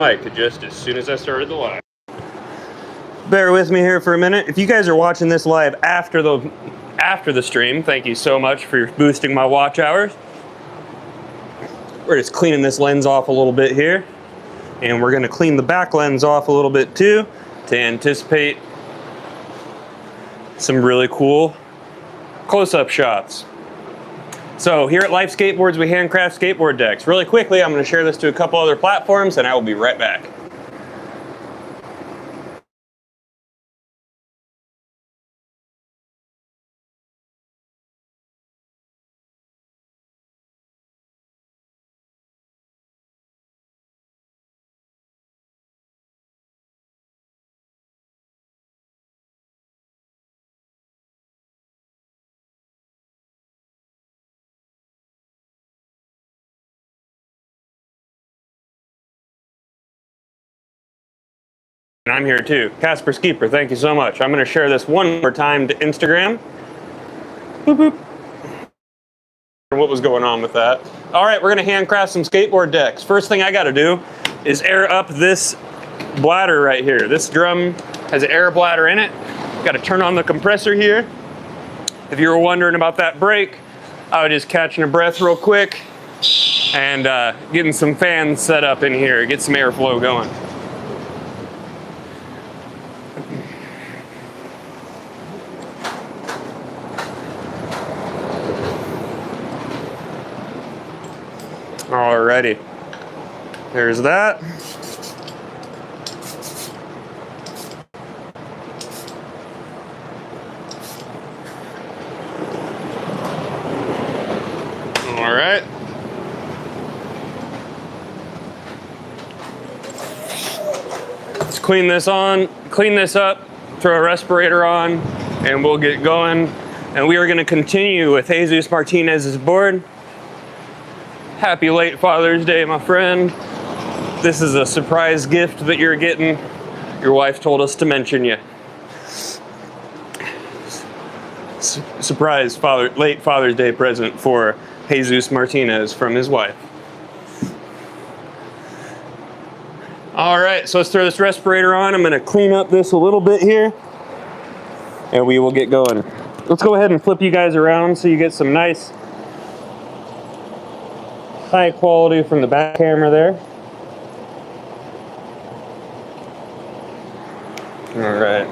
mic just as soon as I started the live. Bear with me here for a minute. If you guys are watching this live after the stream, thank you so much for boosting my watch hours. We're just cleaning this lens off a little bit here, and we're going to clean the back lens off a little bit too to anticipate some really cool close-up shots. So here at Life Skateboards, we handcraft skateboard decks. Really quickly, I'm going to share this to a couple other platforms, and I will be right back. And I'm here too. Casper Skeeper, thank you so much. I'm going to share this one more time to Instagram. Boop, boop. What was going on with that? All right, we're going to handcraft some skateboard decks. First thing I got to do is air up this bladder right here. This drum has an air bladder in it. Got to turn on the compressor here. If you were wondering about that brake, I was just catching a breath real quick and getting some fans set up in here, get some airflow going. Alrighty, there's that. All right. Let's clean this up, throw a respirator on, and we'll get going. And we are going to continue with Jesus Martinez's board. Happy late Father's Day, my friend. This is a surprise gift that you're getting. Your wife told us to mention you. Surprise late Father's Day present for Jesus Martinez from his wife. All right, so let's throw this respirator on. I'm gonna clean up this a little bit here, and we will get going. Let's go ahead and flip you guys around so you get some nice high quality from the back camera there. All right.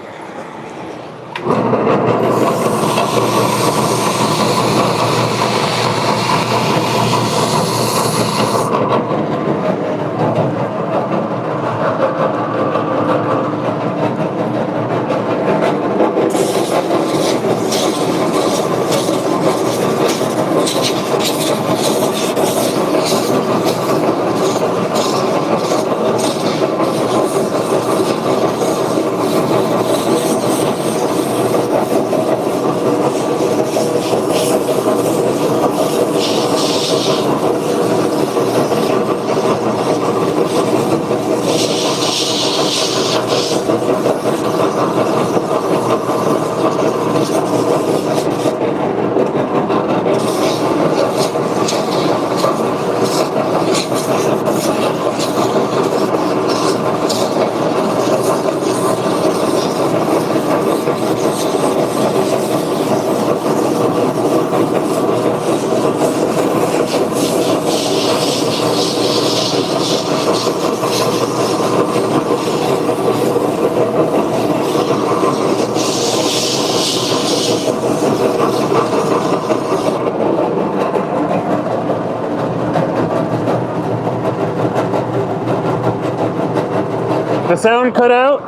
The sound cut out?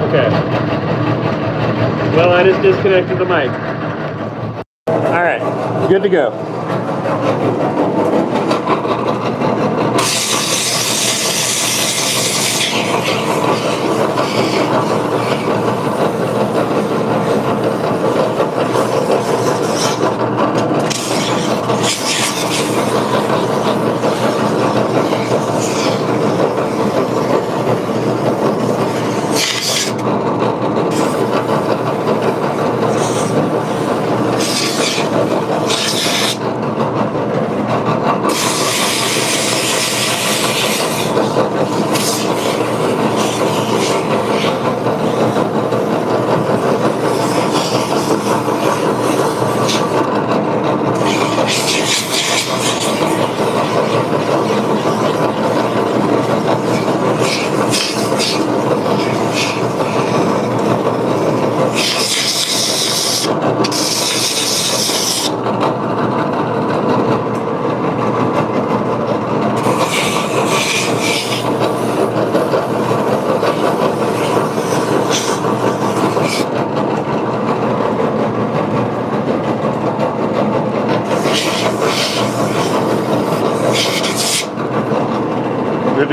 Okay. Well, I just disconnected the mic. All right, good to go.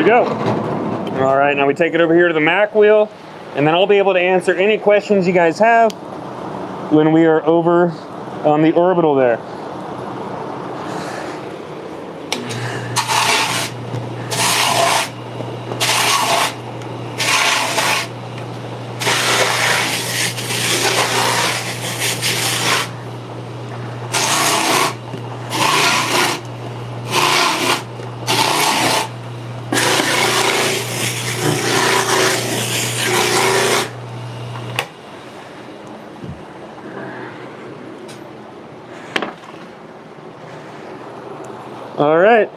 go. All right, now we take it over here to the Mac wheel, and then I'll be able to answer any questions you guys have when we are over on the orbital there. All right,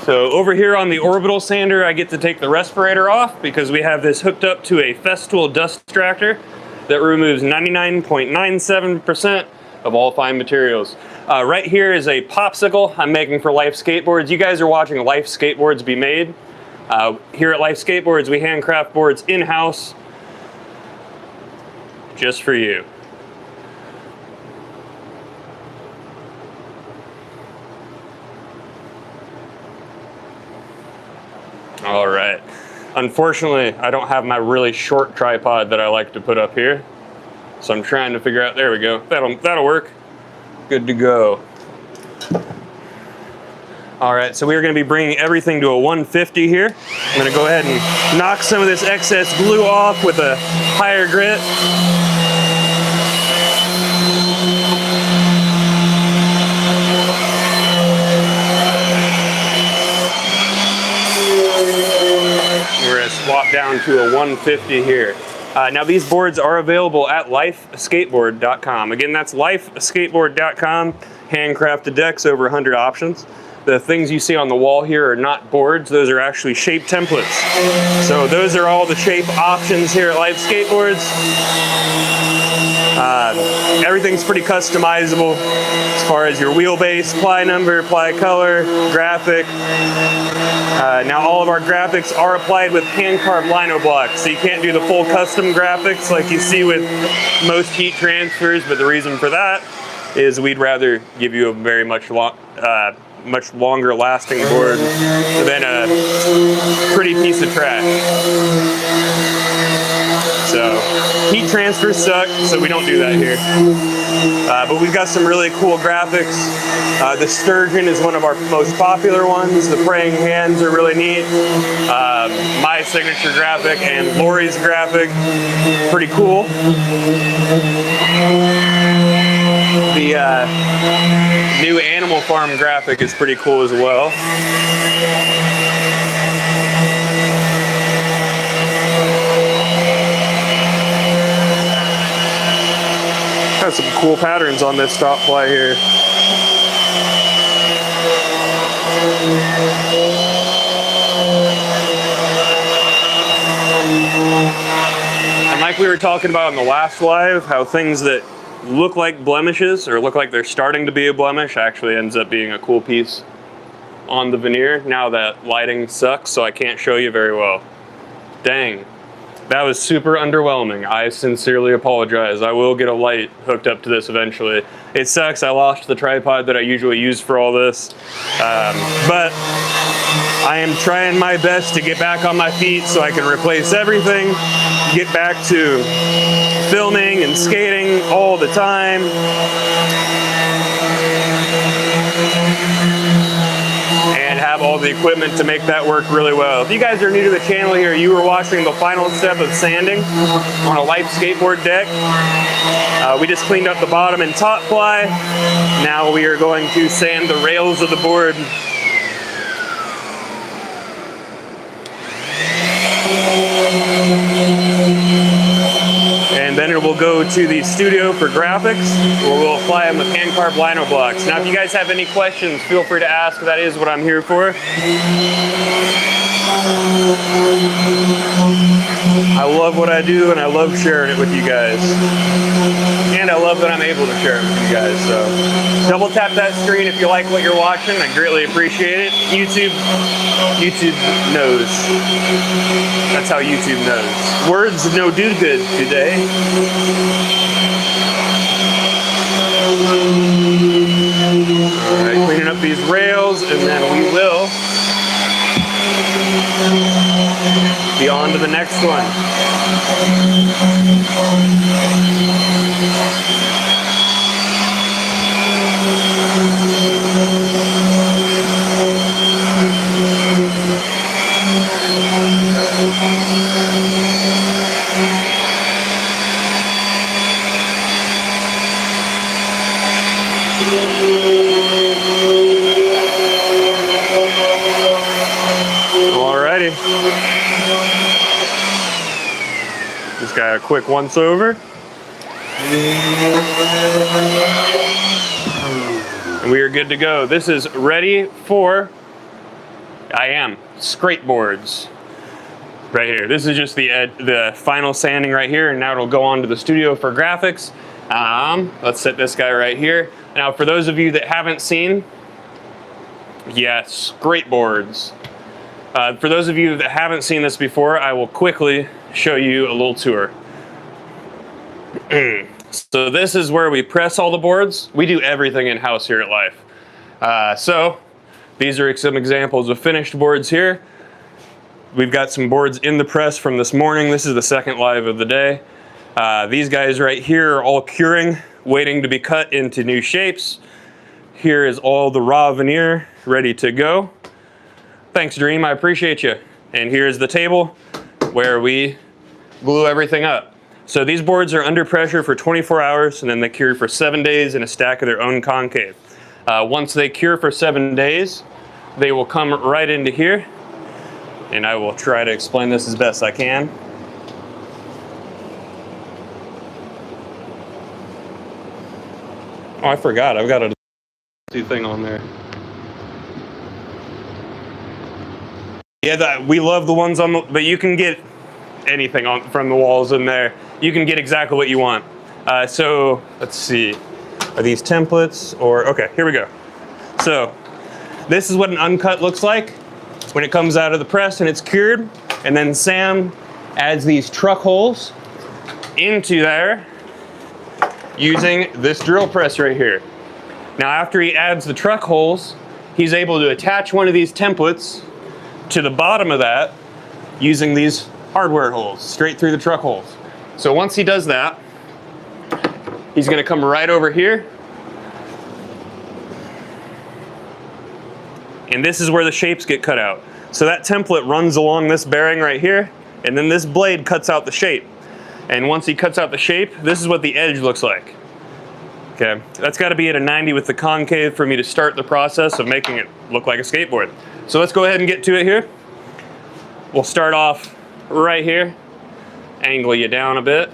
so over here on the orbital sander, I get to take the respirator off because we have this hooked up to a Festool dust extractor that removes 99.97% of all fine materials. Right here is a popsicle I'm making for Life Skateboards. You guys are watching Life Skateboards be made. Here at Life Skateboards, we handcraft boards in-house just for you. All right. Unfortunately, I don't have my really short tripod that I like to put up here. So I'm trying to figure out, there we go. That'll work. Good to go. All right, so we're gonna be bringing everything to a 150 here. I'm gonna go ahead and knock some of this excess glue off with a higher grit. Swap down to a 150 here. Now these boards are available at lifeskateboard.com. Again, that's lifeskateboard.com. Handcrafted decks, over 100 options. The things you see on the wall here are not boards, those are actually shape templates. So those are all the shape options here at Life Skateboards. Everything's pretty customizable as far as your wheelbase, ply number, ply color, graphic. Now all of our graphics are applied with hand-carved lino blocks, so you can't do the full custom graphics like you see with most heat transfers, but the reason for that is we'd rather give you a very much longer lasting board than a pretty piece of trash. So heat transfers suck, so we don't do that here. But we've got some really cool graphics. The sturgeon is one of our most popular ones. The praying hands are really neat. My signature graphic and Lori's graphic, pretty cool. The new Animal Farm graphic is pretty cool as well. Got some cool patterns on this stop ply here. And like we were talking about in the last live, how things that look like blemishes or look like they're starting to be a blemish actually ends up being a cool piece on the veneer. Now that lighting sucks, so I can't show you very well. Dang. That was super underwhelming. I sincerely apologize. I will get a light hooked up to this eventually. It sucks, I lost the tripod that I usually use for all this. But I am trying my best to get back on my feet so I can replace everything, get back to filming and skating all the time. And have all the equipment to make that work really well. If you guys are new to the channel here, you were watching the final step of sanding on a Life Skateboard deck. We just cleaned up the bottom and top ply. Now we are going to sand the rails of the board. And then it will go to the studio for graphics, where we'll apply them with hand-carved lino blocks. Now, if you guys have any questions, feel free to ask. That is what I'm here for. I love what I do, and I love sharing it with you guys. And I love that I'm able to share it with you guys. So, double tap that screen if you like what you're watching. I greatly appreciate it. YouTube knows. That's how YouTube knows. Words no do good today. Alright, cleaning up these rails, and then we will Be on to the next one. Alrighty. Just got a quick once over. And we are good to go. This is ready for, skateboards. Right here. This is just the final sanding right here, and now it'll go on to the studio for graphics. Let's set this guy right here. Now, for those of you that haven't seen, yes, skateboards. For those of you that haven't seen this before, I will quickly show you a little tour. So this is where we press all the boards. We do everything in-house here at Life. So these are some examples of finished boards here. We've got some boards in the press from this morning. This is the second live of the day. These guys right here are all curing, waiting to be cut into new shapes. Here is all the raw veneer ready to go. Thanks, Dream, I appreciate you. And here's the table where we glue everything up. So these boards are under pressure for 24 hours, and then they cure for 7 days in a stack of their own concave. Once they cure for 7 days, they will come right into here, and I will try to explain this as best I can. Oh, I forgot, I've got a thing on there. Yeah, we love the ones on the, but you can get anything on from the walls in there. You can get exactly what you want. So let's see, are these templates or, okay, here we go. So this is what an uncut looks like when it comes out of the press and it's cured. And then Sam adds these truck holes into there using this drill press right here. Now after he adds the truck holes, he's able to attach one of these templates to the bottom of that using these hardware holes straight through the truck holes. So once he does that, he's going to come right over here, and this is where the shapes get cut out. So that template runs along this bearing right here, and then this blade cuts out the shape. And once he cuts out the shape, this is what the edge looks like. Okay, that's got to be at a 90 with the concave for me to start the process of making it look like a skateboard. So let's go ahead and get to it here. We'll start off right here, angle you down a bit.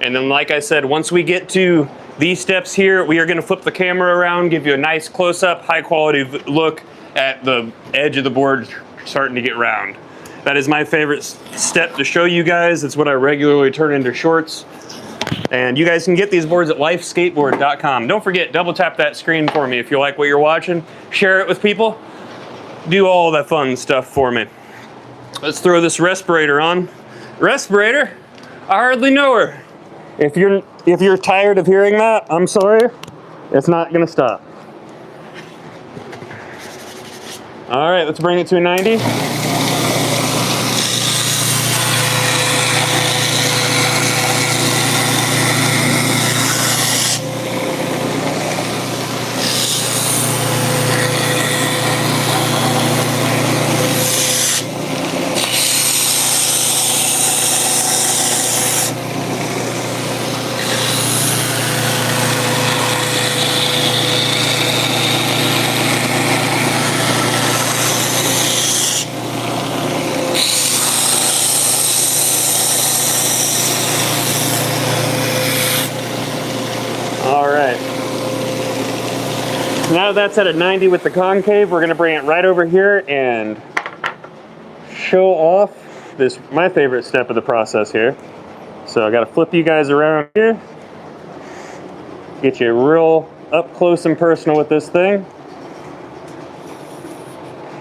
And then like I said, once we get to these steps here, we are going to flip the camera around, give you a nice close-up, high-quality look at the edge of the board starting to get round. That is my favorite step to show you guys. It's what I regularly turn into shorts. And you guys can get these boards at lifeskateboard.com. Don't forget, double tap that screen for me if you like what you're watching. Share it with people. Do all that fun stuff for me. Let's throw this respirator on. Respirator? I hardly know her. If you're tired of hearing that, I'm sorry. It's not gonna stop. All right, let's bring it to a 90. Now that's at a 90 with the concave, we're going to bring it right over here and show off this, my favorite step of the process here. So I got to flip you guys around here, get you real up close and personal with this thing.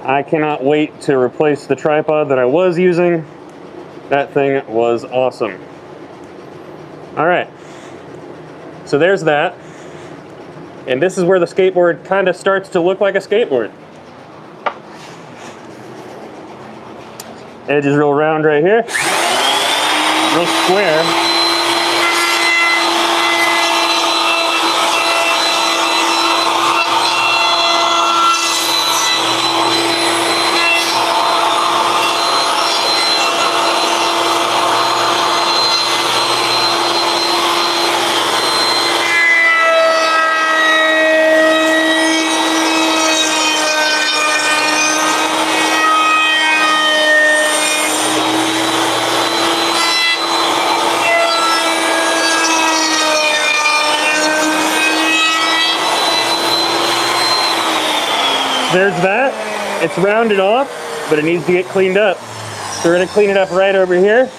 I cannot wait to replace the tripod that I was using. That thing was awesome. All right, so there's that. And this is where the skateboard kind of starts to look like a skateboard. Edge is real round right here. Real square. There's that. It's rounded off, but it needs to get cleaned up. So we're gonna clean it up right over here.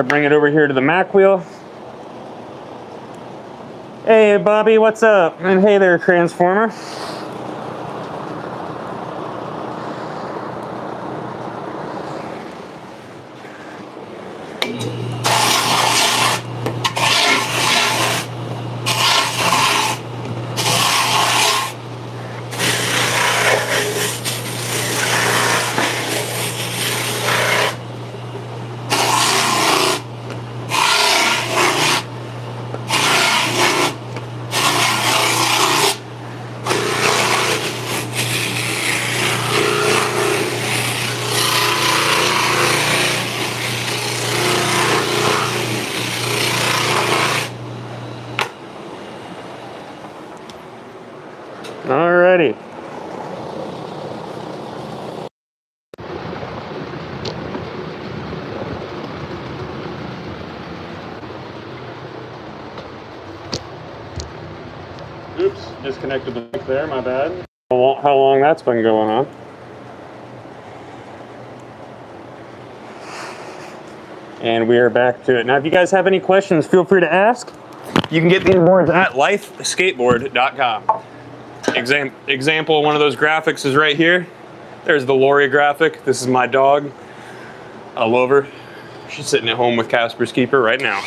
Bring it over here to the Mac wheel. Hey Bobby, what's up? And hey there, Transformer. Alrighty. Oops, disconnected the mic there, my bad. How long that's been going on. And we are back to it. Now, if you guys have any questions, feel free to ask. You can get these boards at lifeskateboard.com. Example, one of those graphics is right here. There's the Lori graphic. This is my dog. I love her. She's sitting at home with Casper's keeper right now.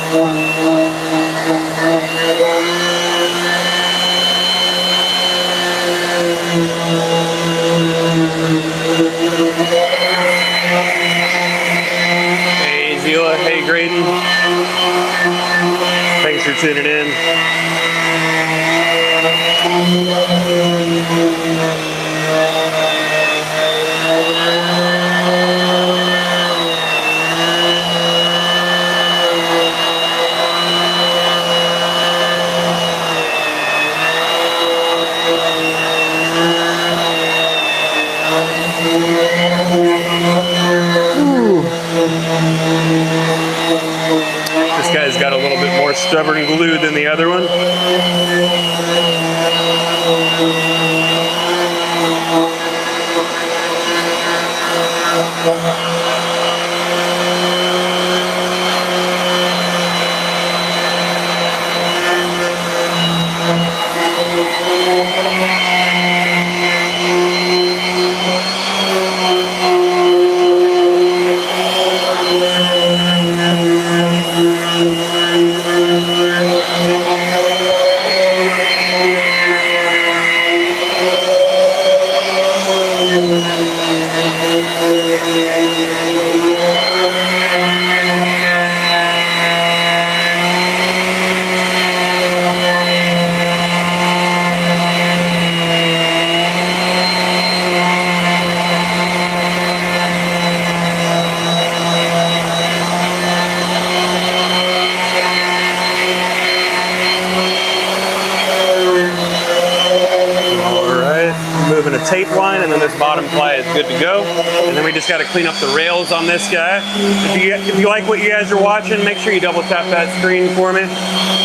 Hey Zila, hey Graydon. Thanks for tuning in. This guy's got a little bit more stubborn glue than the other one. Moving a tape line, and then this bottom ply is good to go. And then we just got to clean up the rails on this guy. If you like what you guys are watching, make sure you double tap that screen for me.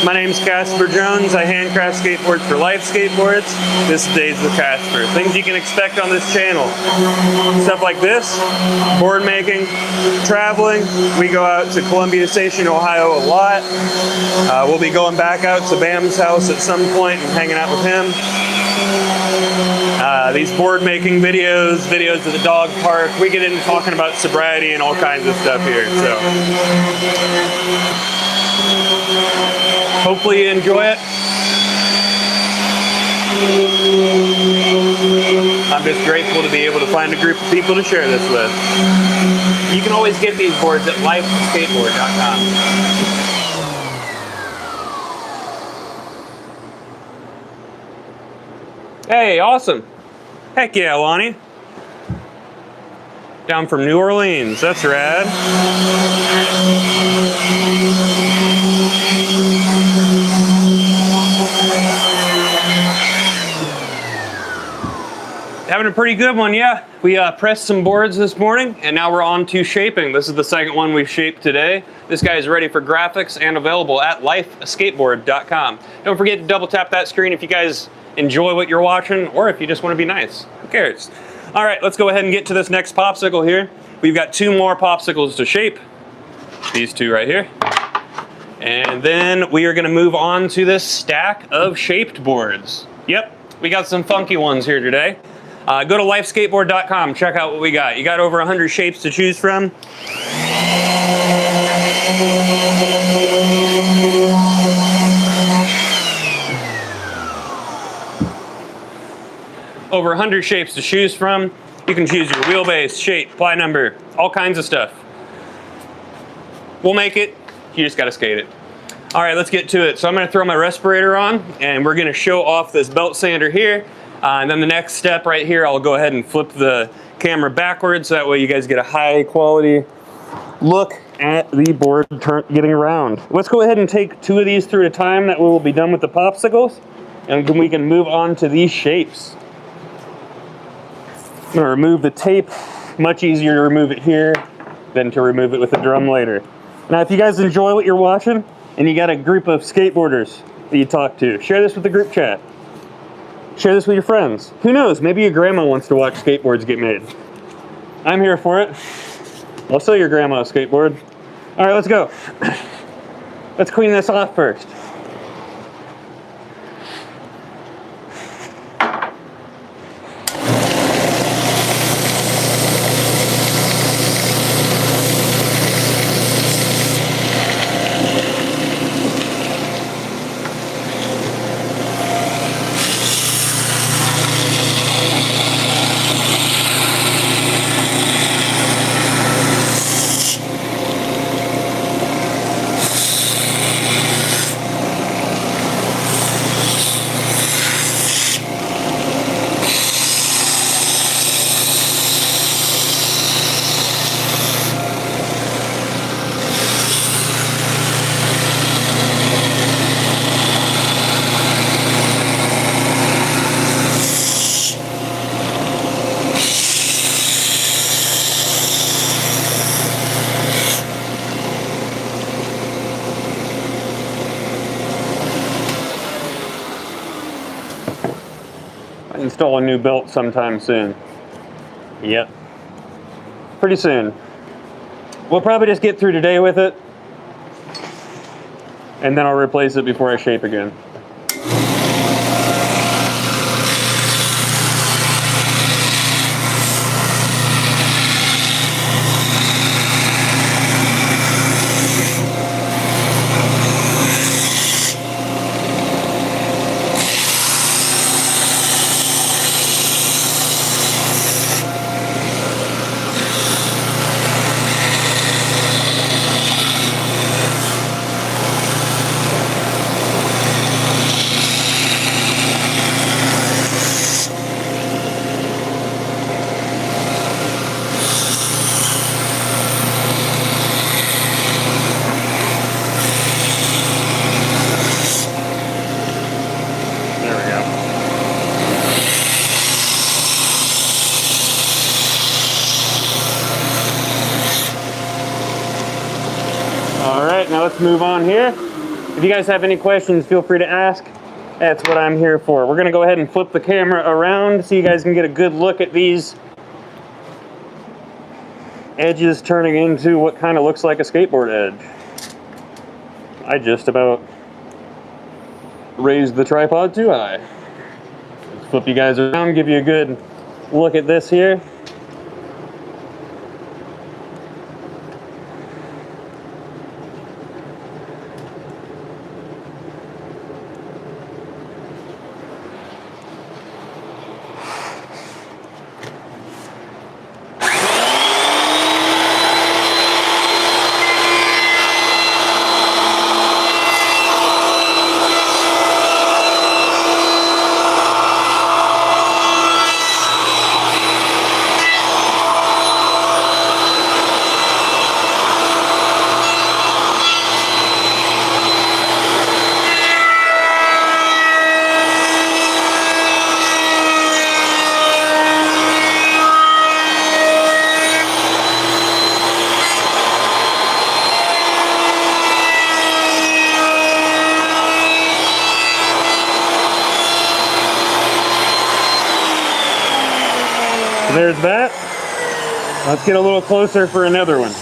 My name's Casper Jones. I handcraft skateboards for Life Skateboards. This is Days with Casper. Things you can expect on this channel. Stuff like this, board making, traveling. We go out to Columbia Station, Ohio a lot. We'll be going back out to Bam's house at some point and hanging out with him. These board making videos of the dog park. We get into talking about sobriety and all kinds of stuff here. So hopefully you enjoy it. I'm just grateful to be able to find a group of people to share this with. You can always get these boards at lifeskateboard.com. Hey, awesome. Heck yeah, Lonnie. Down from New Orleans. That's rad. Having a pretty good one, yeah. We pressed some boards this morning, and now we're on to shaping. This is the second one we've shaped today. This guy is ready for graphics and available at lifeskateboard.com. Don't forget to double tap that screen if you guys enjoy what you're watching, or if you just want to be nice. Who cares? All right, let's go ahead and get to this next popsicle here. We've got 2 more popsicles to shape. These 2 right here. And then we are going to move on to this stack of shaped boards. Yep, we got some funky ones here today. Go to lifeskateboard.com, check out what we got. You got over 100 shapes to choose from. Over 100 shapes to choose from. You can choose your wheelbase, shape, ply number, all kinds of stuff. We'll make it, you just gotta skate it. All right, let's get to it. So I'm gonna throw my respirator on, and we're gonna show off this belt sander here. And then the next step right here, I'll go ahead and flip the camera backwards, so that way you guys get a high quality look at the board getting around. Let's go ahead and take 2 of these through at a time. That way we'll be done with the popsicles, and then we can move on to these shapes. I'm gonna remove the tape. Much easier to remove it here than to remove it with a drum later. Now, if you guys enjoy what you're watching, and you got a group of skateboarders that you talk to, share this with the group chat. Share this with your friends. Who knows, maybe your grandma wants to watch skateboards get made. I'm here for it. I'll sell your grandma a skateboard. All right, let's go. Let's clean this off first. install a new belt sometime soon. Yep. Pretty soon. We'll probably just get through today with it, and then I'll replace it before I shape again. Now let's move on here. If you guys have any questions, feel free to ask. That's what I'm here for. We're gonna go ahead and flip the camera around so you guys can get a good look at these edges turning into what kind of looks like a skateboard edge. I just about raised the tripod too high. Let's flip you guys around, give you a good look at this here. There's that. Let's get a little closer for another one.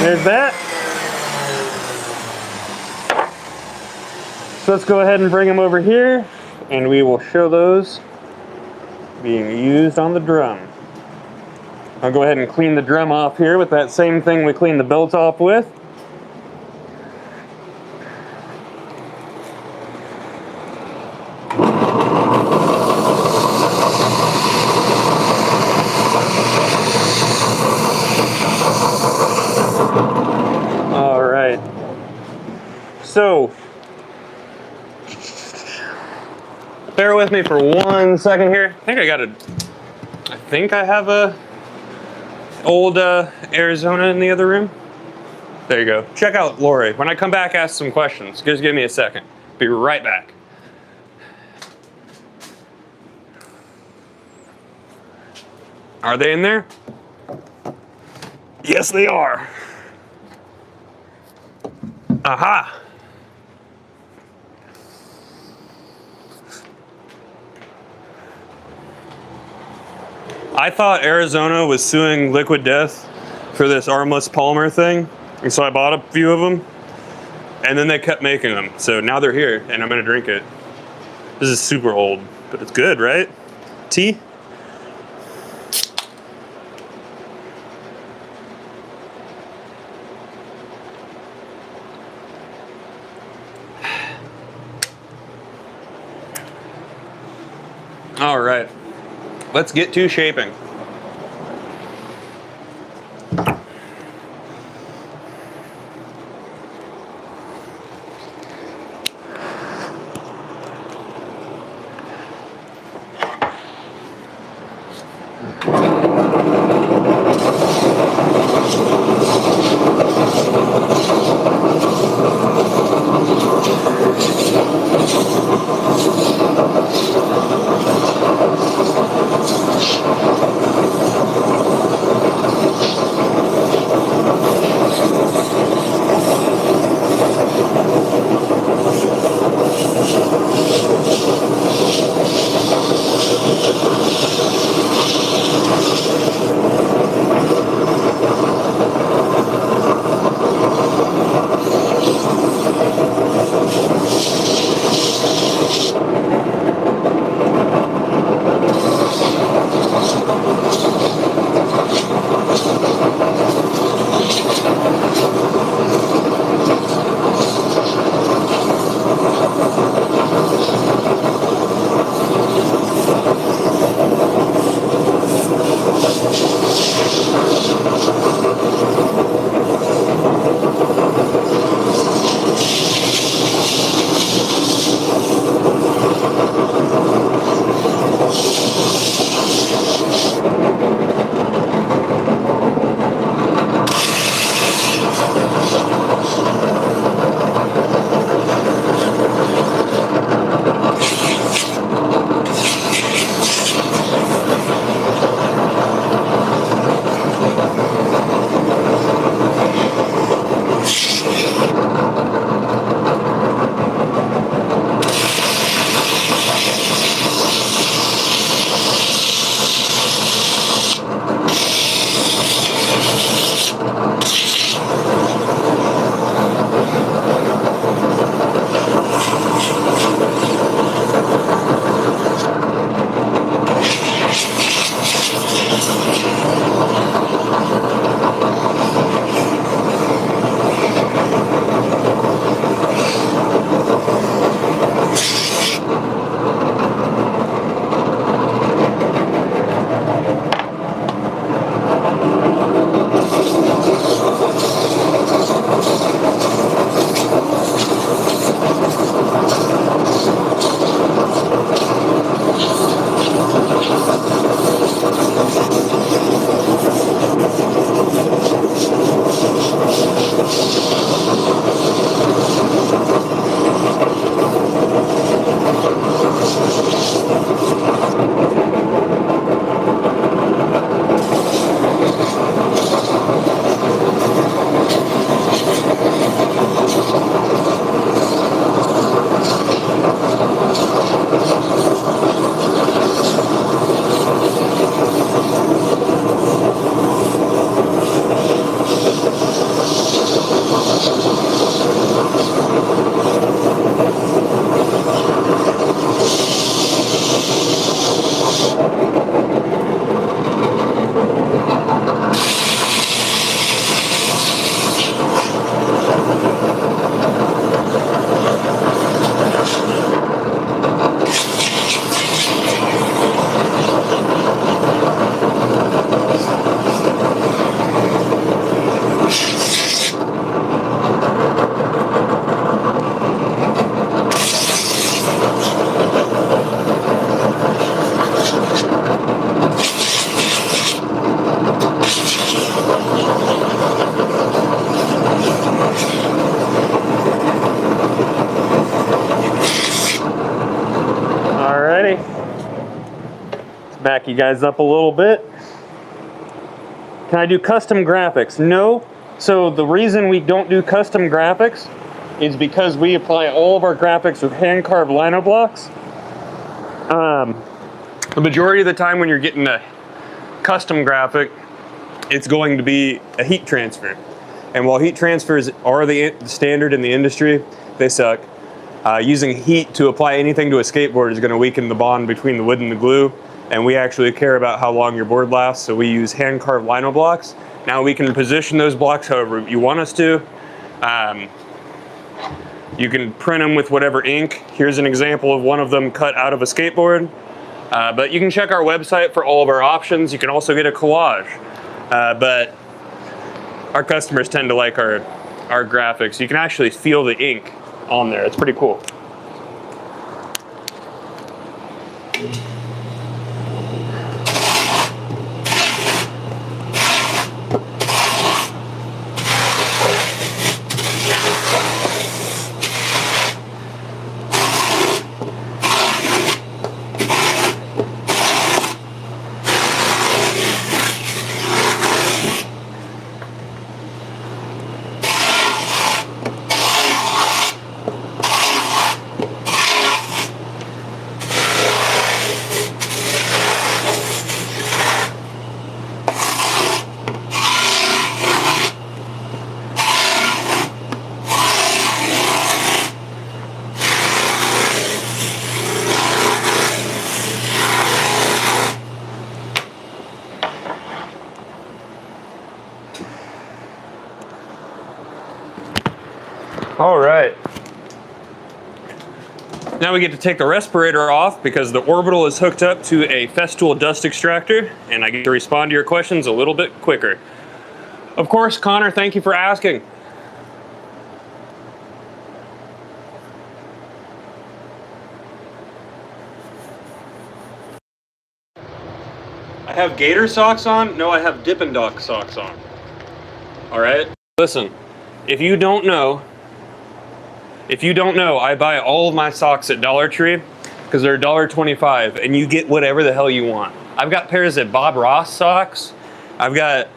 There's that. So let's go ahead and bring them over here, and we will show those being used on the drum. I'll go ahead and clean the drum off here with that same thing we cleaned the belt off with. So, bear with me for 1 second here. I think I have a old Arizona in the other room. There you go. Check out Lori. When I come back, ask some questions. Just give me a second. Be right back. Are they in there? Yes, they are. Aha! I thought Arizona was suing Liquid Death for this armless polymer thing. And so I bought a few of them, and then they kept making them. So now they're here, and I'm gonna drink it. This is super old, but it's good, right? Tea? All right, let's get to shaping. back you guys up a little bit. Can I do custom graphics? No. So the reason we don't do custom graphics is because we apply all of our graphics with hand-carved Lino blocks. The majority of the time when you're getting a custom graphic, it's going to be a heat transfer. And while heat transfers are the standard in the industry, they suck. Using heat to apply anything to a skateboard is going to weaken the bond between the wood and the glue, and we actually care about how long your board lasts, so we use hand-carved lino blocks. Now we can position those blocks however you want us to. You can print them with whatever ink. Here's an example of one of them cut out of a skateboard. But you can check our website for all of our options. You can also get a collage. But our customers tend to like our graphics. You can actually feel the ink on there. It's pretty cool. All right. Now we get to take the respirator off because the orbital is hooked up to a Festool dust extractor, and I get to respond to your questions a little bit quicker. Of course, Connor, thank you for asking. I have gator socks on? No, I have Dippin' Doc socks on. All right? Listen, if you don't know, I buy all of my socks at Dollar Tree because they're $1.25 and you get whatever the hell you want. I've got pairs of Bob Ross socks. I've got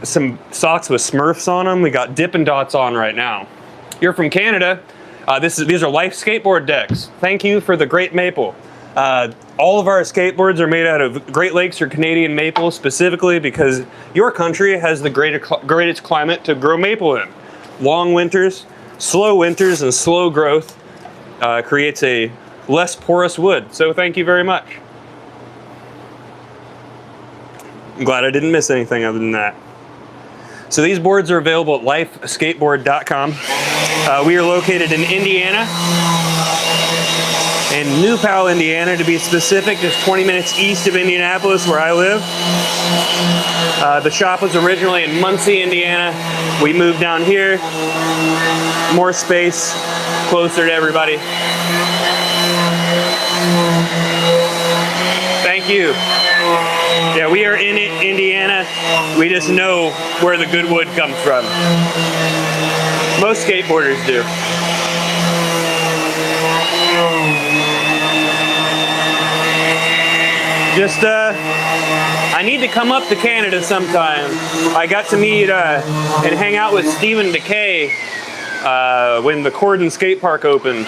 some socks with Smurfs on them. We got Dippin' Dots on right now. You're from Canada. These are Life Skateboard decks. Thank you for the Great Maple. All of our skateboards are made out of Great Lakes or Canadian maple specifically because your country has the greatest climate to grow maple in. Long winters, slow winters, and slow growth creates a less porous wood. So thank you very much. I'm glad I didn't miss anything other than that. So these boards are available at lifeskateboard.com. We are located in Indiana, in New Powell, Indiana, to be specific, just 20 minutes east of Indianapolis, where I live. The shop was originally in Muncie, Indiana. We moved down here, more space, closer to everybody. Thank you. Yeah, we are in Indiana. We just know where the good wood comes from. Most skateboarders do. Just, I need to come up to Canada sometime. I got to meet and hang out with Stephen DeKay when the Corden skate park opened.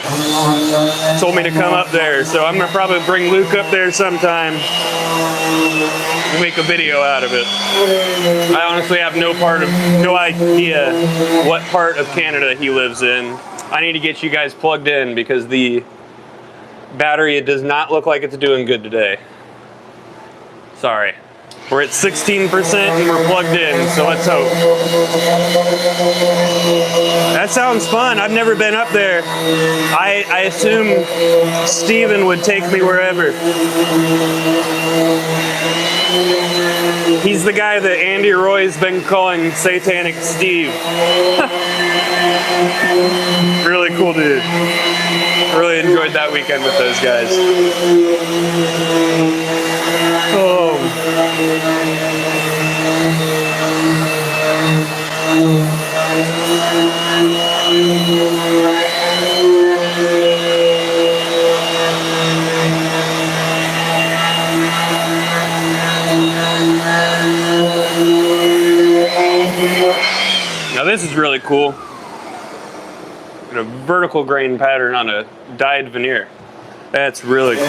Told me to come up there, so I'm gonna probably bring Luke up there sometime and make a video out of it. I honestly have no idea what part of Canada he lives in. I need to get you guys plugged in because the battery, it does not look like it's doing good today. Sorry. We're at 16% and we're plugged in, so let's hope. That sounds fun. I've never been up there. I assume Steven would take me wherever. He's the guy that Andy Roy's been calling Satanic Steve. Really cool dude. Really enjoyed that weekend with those guys. Oh. Now this is really cool. A vertical grain pattern on a dyed veneer. That's really cool.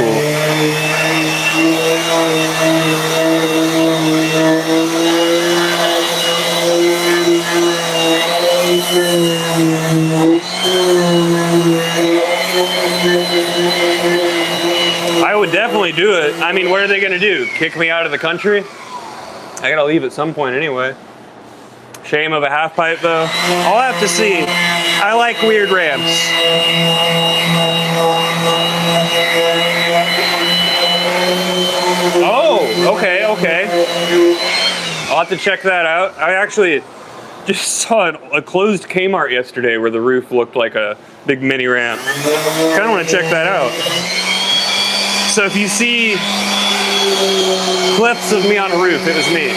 what are they gonna do? Kick me out of the country? I gotta leave at some point anyway. Shame of a half pipe though. I'll have to see. I like weird ramps. Oh, okay, okay. I'll have to check that out. I actually just saw a closed Kmart yesterday where the roof looked like a big mini ramp. Kind of want to check that out. So if you see clips of me on a roof, it was me.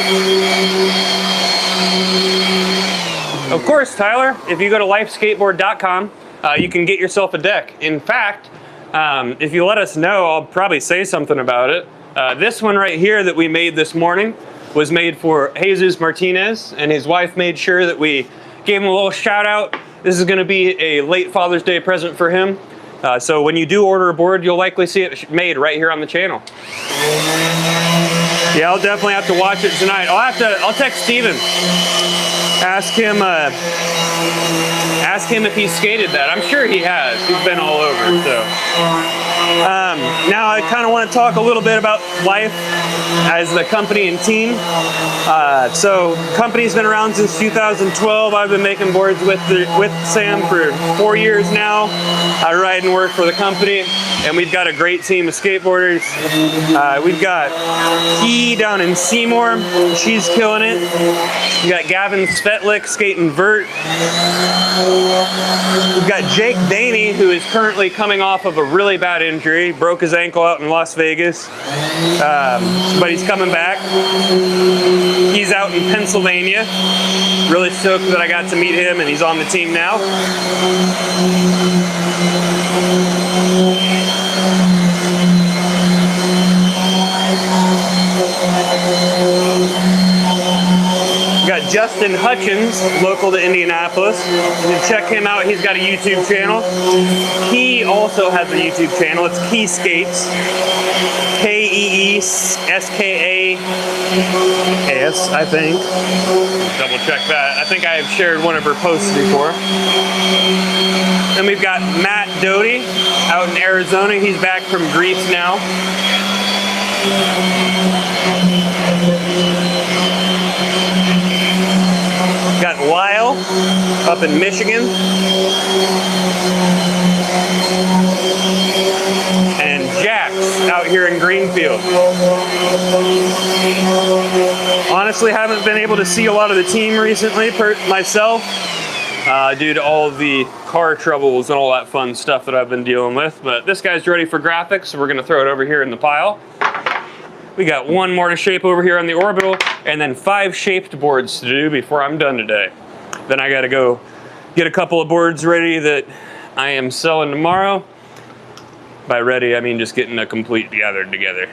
Of course, Tyler, if you go to lifeskateboard.com, you can get yourself a deck. In fact, if you let us know, I'll probably say something about it. This one right here that we made this morning was made for Jesus Martinez, and his wife made sure that we gave him a little shout out. This is gonna be a late Father's Day present for him. So when you do order a board, you'll likely see it made right here on the channel. Yeah, I'll definitely have to watch it tonight. I'll text Steven. Ask him if he's skated that. I'm sure he has. He's been all over, so. Now I kind of want to talk a little bit about Life as the company and team. So company's been around since 2012. I've been making boards with Sam for 4 years now. I ride and work for the company, and we've got a great team of skateboarders. We've got Key down in Seymour. She's killing it. We got Gavin Svetlik skating vert. We've got Jake Daney, who is currently coming off of a really bad injury. Broke his ankle out in Las Vegas, but he's coming back. He's out in Pennsylvania. Really stoked that I got to meet him, and he's on the team now. Got Justin Hutchins, local to Indianapolis. You can check him out. He's got a YouTube channel. He also has a YouTube channel. It's Key Skates. Keeskas, I think. Double check that. I think I have shared one of her posts before. Then we've got Matt Doty out in Arizona. He's back from Greece now. Got Lyle up in Michigan. And Jax out here in Greenfield. Honestly, haven't been able to see a lot of the team recently myself due to all of the car troubles and all that fun stuff that I've been dealing with. But this guy's ready for graphics, so we're going to throw it over here in the pile. We got one more to shape over here on the orbital, and then 5 shaped boards to do before I'm done today. Then I gotta go get a couple of boards ready that I am selling tomorrow. By ready, I mean just getting a complete gathered together.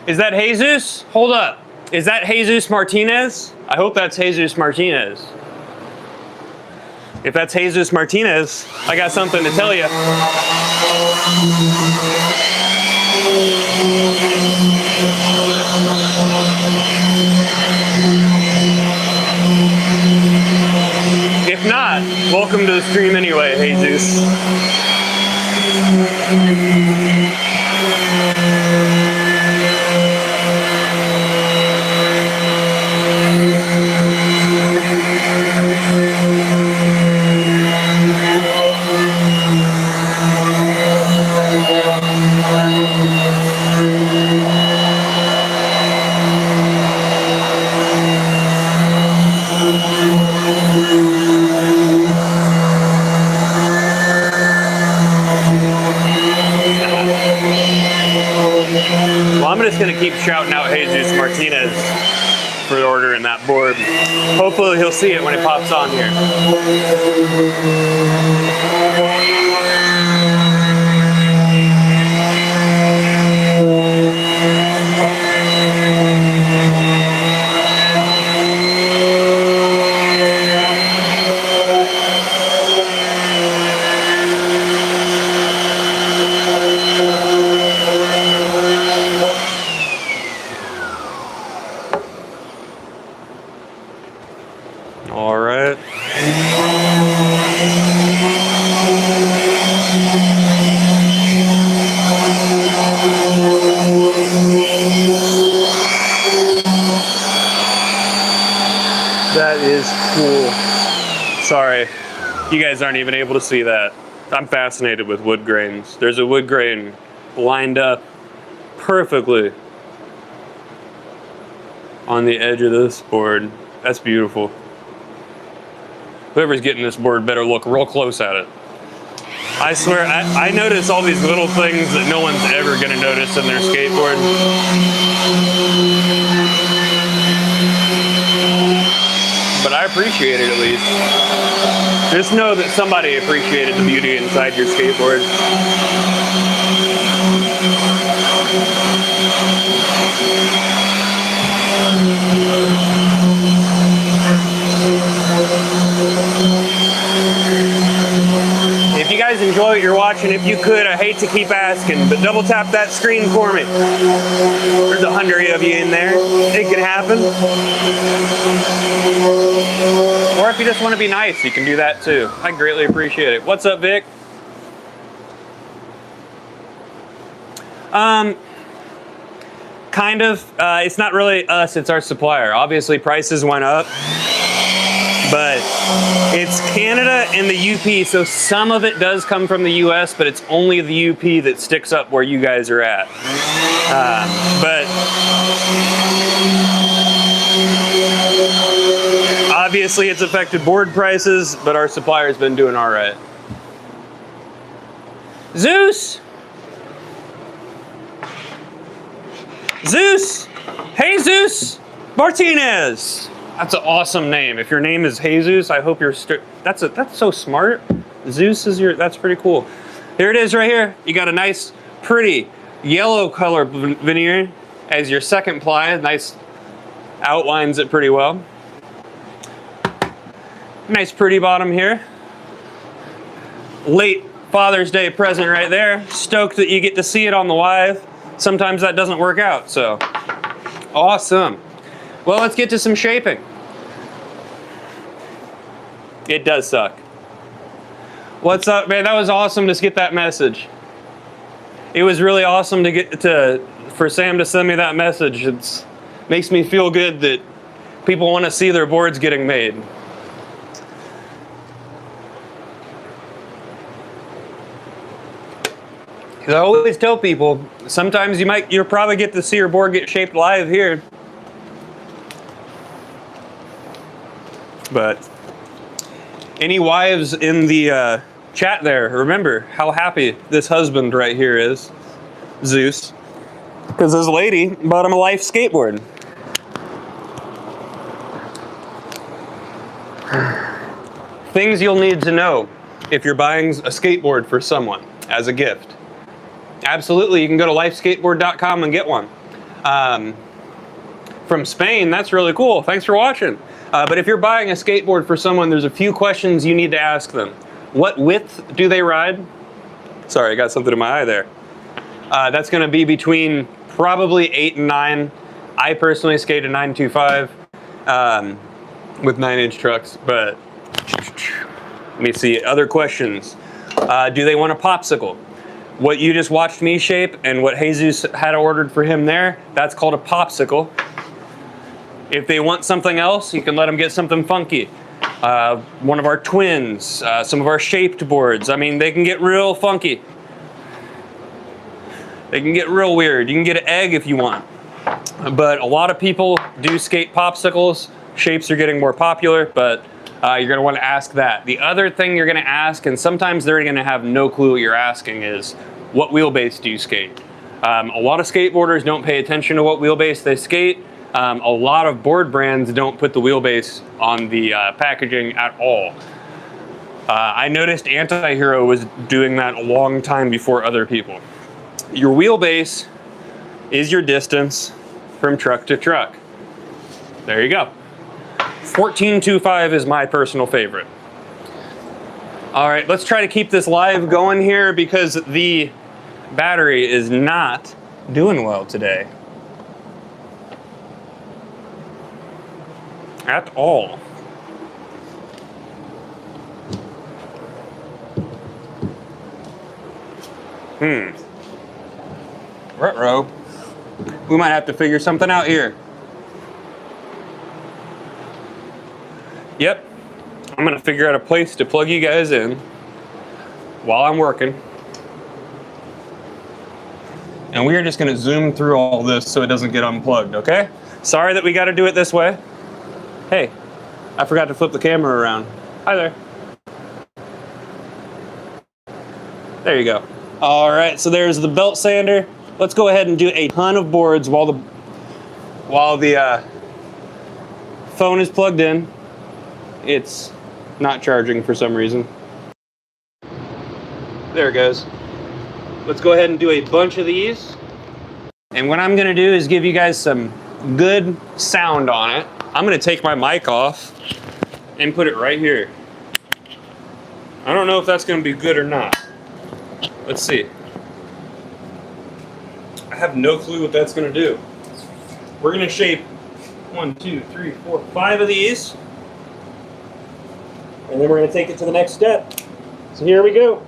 Is that Jesus? Hold up. Is that Jesus Martinez? I hope that's Jesus Martinez. If that's Jesus Martinez, I got something to tell you. If not, welcome to the stream anyway, Jesus. I'm just gonna keep shouting out Jesus Martinez for ordering that board. Hopefully he'll see it when it pops on here. All right. That is cool. Sorry, you guys aren't even able to see that. I'm fascinated with wood grains. There's a wood grain lined up perfectly on the edge of this board. That's beautiful. Whoever's getting this board better look real close at it. I swear, I notice all these little things that no one's ever gonna notice in their skateboard. But I appreciate it at least. Just know that somebody appreciated the beauty inside your skateboard. If you guys enjoy what you're watching, if you could, I hate to keep asking, but double tap that screen for me. There's 100 of you in there. It can happen. Or if you just want to be nice, you can do that too. I greatly appreciate it. What's up, Vic? Kind of. It's not really us, it's our supplier. Obviously, prices went up. But it's Canada and the UP, so some of it does come from the US, but it's only the UP that sticks up where you guys are at. But obviously it's affected board prices, but our supplier's been doing all right. Zeus! Zeus! Hey, Zeus! Martinez! That's an awesome name. If your name is Jesus, I hope you're that's so smart. Zeus is that's pretty cool. Here it is right here. You got a nice, pretty yellow color veneer as your second ply. Nice, outlines it pretty well. Nice pretty bottom here. Late Father's Day present right there. Stoked that you get to see it on the live. Sometimes that doesn't work out, so awesome. Well, let's get to some shaping. It does suck. What's up, man? That was awesome to get that message. It was really awesome for Sam to send me that message. It makes me feel good that people want to see their boards getting made. I always tell people, sometimes you'll probably get to see your board get shaped live here. But any wives in the chat there, remember how happy this husband right here is, Zeus, because this lady bought him a Life Skateboard. Things you'll need to know if you're buying a skateboard for someone as a gift. Absolutely, you can go to lifeskateboard.com and get one. From Spain, that's really cool. Thanks for watching. But if you're buying a skateboard for someone, there's a few questions you need to ask them. What width do they ride? Sorry, I got something in my eye there. That's going to be between probably 8 and 9. I personally skate a 925 with 9-inch trucks. But let me see. Other questions. Do they want a popsicle? What you just watched me shape and what Jesus had ordered for him there, that's called a popsicle. If they want something else, you can let them get something funky. One of our twins, some of our shaped boards. I mean, they can get real funky. They can get real weird. You can get an egg if you want. But a lot of people do skate popsicles. Shapes are getting more popular, but you're gonna wanna ask that. The other thing you're gonna ask, and sometimes they're gonna have no clue what you're asking, is what wheelbase do you skate? A lot of skateboarders don't pay attention to what wheelbase they skate. A lot of board brands don't put the wheelbase on the packaging at all. I noticed Anti-Hero was doing that a long time before other people. Your wheelbase is your distance from truck to truck. There you go. 14.25 is my personal favorite. All right, let's try to keep this live going here because the battery is not doing well today. At all. Ruh-roh. We might have to figure something out here. Yep. I'm gonna figure out a place to plug you guys in while I'm working. And we are just gonna zoom through all this so it doesn't get unplugged, okay? Sorry that we gotta do it this way. Hey, I forgot to flip the camera around. Hi there. There you go. All right, so there's the belt sander. Let's go ahead and do a ton of boards while the phone is plugged in. It's not charging for some reason. There it goes. Let's go ahead and do a bunch of these. And what I'm gonna do is give you guys some good sound on it. I'm gonna take my mic off and put it right here. I don't know if that's gonna be good or not. Let's see. I have no clue what that's gonna do. We're gonna shape 1, 2, 3, 4, 5 of these. And then we're gonna take it to the next step. So here we go.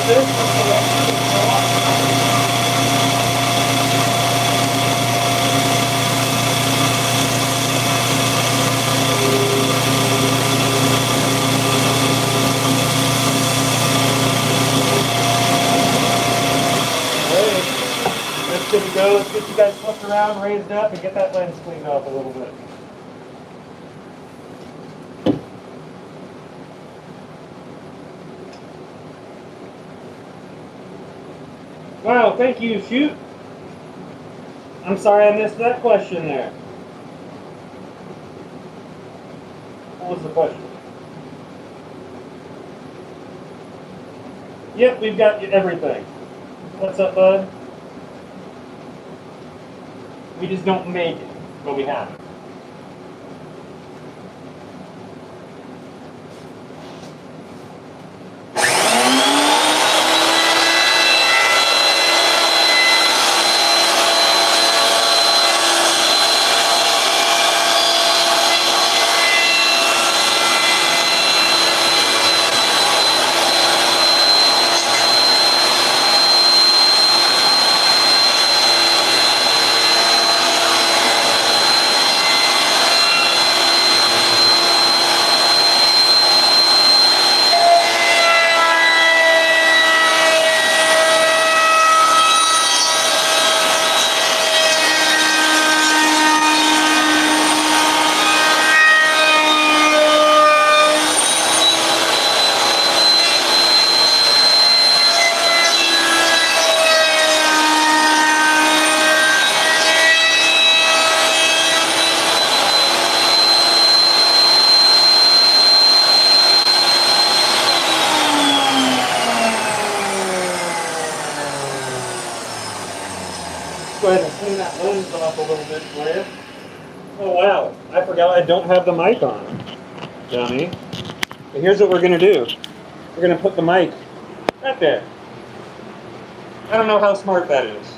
got this. That's good to go. Let's get you guys flipped around, raised up, and get that lens cleaned off a little bit. Wow, thank you, shoot. I'm sorry I missed that question there. What was the question? Yep, we've got everything. What's up, bud? We just don't make it, but we have it. Go ahead and clean that lens off a little bit for you. Oh wow, I forgot I don't have the mic on, dummy. But here's what we're gonna do. We're gonna put the mic right there. I don't know how smart that is.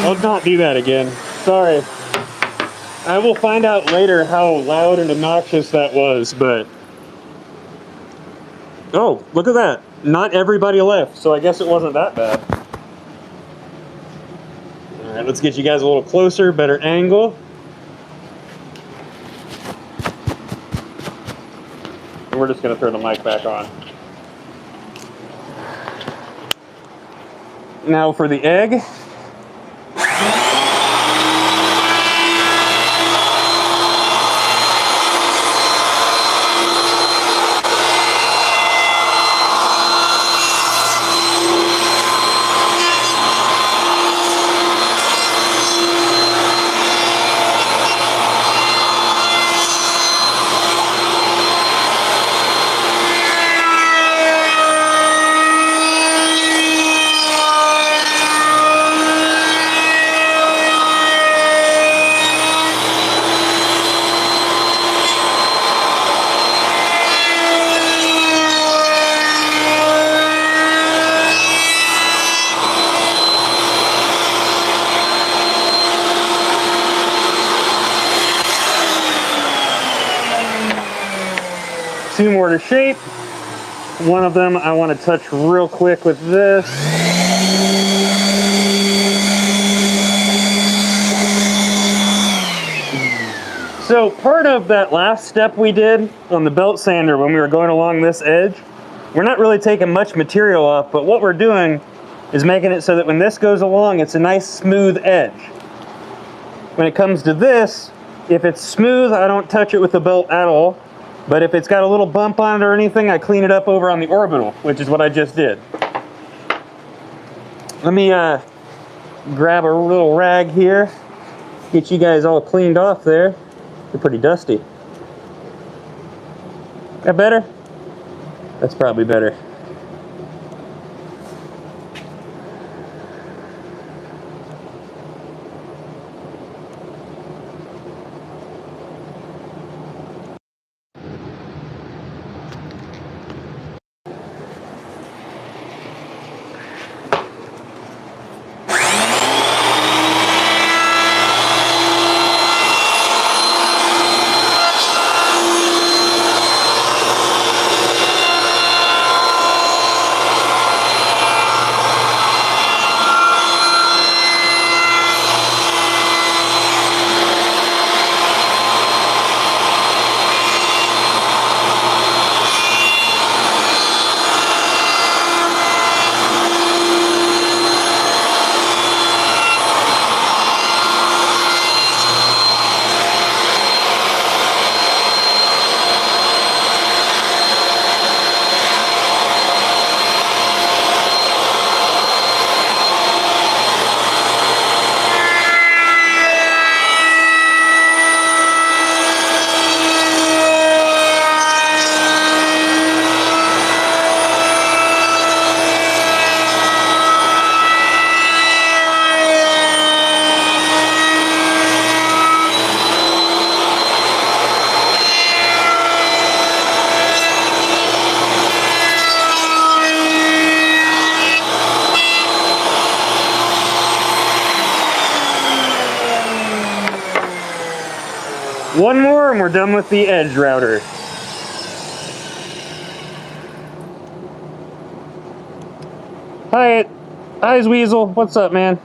I'll not do that again. Sorry. I will find out later how loud and obnoxious that was, but... Oh, look at that. Not everybody left, so I guess it wasn't that bad. Alright, let's get you guys a little closer, better angle. And we're just going to turn the mic back on. Now for the egg. Two more to shape. One of them I want to touch real quick with this. So part of that last step we did on the belt sander when we were going along this edge we're not really taking much material off, but what we're doing is making it so that when this goes along, it's a nice smooth edge. When it comes to this, if it's smooth, I don't touch it with the belt at all. But if it's got a little bump on it or anything, I clean it up over on the orbital, which is what I just did. Let me grab a little rag here, get you guys all cleaned off there. They're pretty dusty. That better? That's probably better. One more and we're done with the edge router. Hi, Eyes Weasel. What's up, man?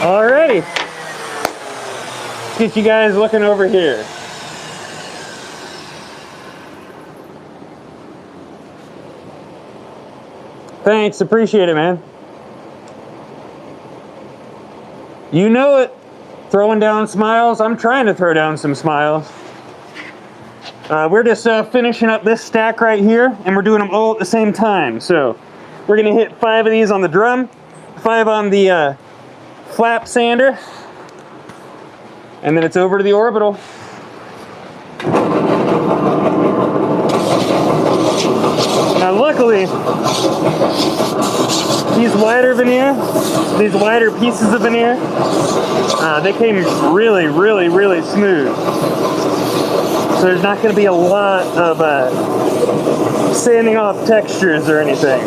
Alrighty, let's get you guys looking over here. Thanks, appreciate it, man. You know it, throwing down smiles. I'm trying to throw down some smiles. We're just finishing up this stack right here, and we're doing them all at the same time. So we're gonna hit 5 of these on the drum, 5 on the flap sander, and then it's over to the orbital. Now luckily, these wider pieces of veneer, they came really, really, really smooth. So there's not going to be a lot of sanding off textures or anything.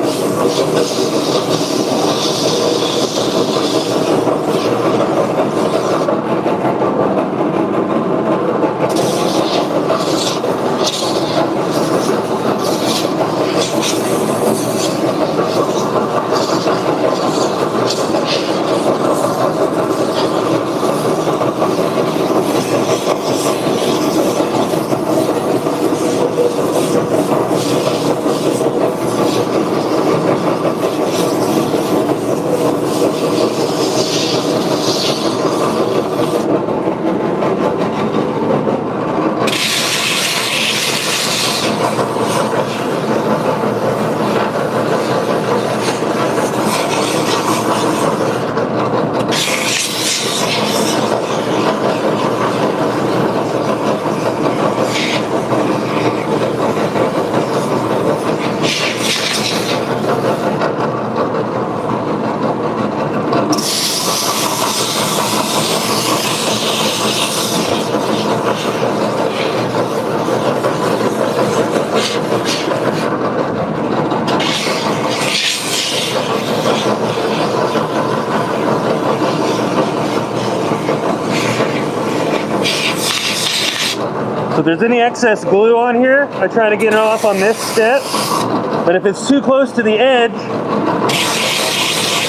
So if there's any excess glue on here, I try to get it off on this step. But if it's too close to the edge,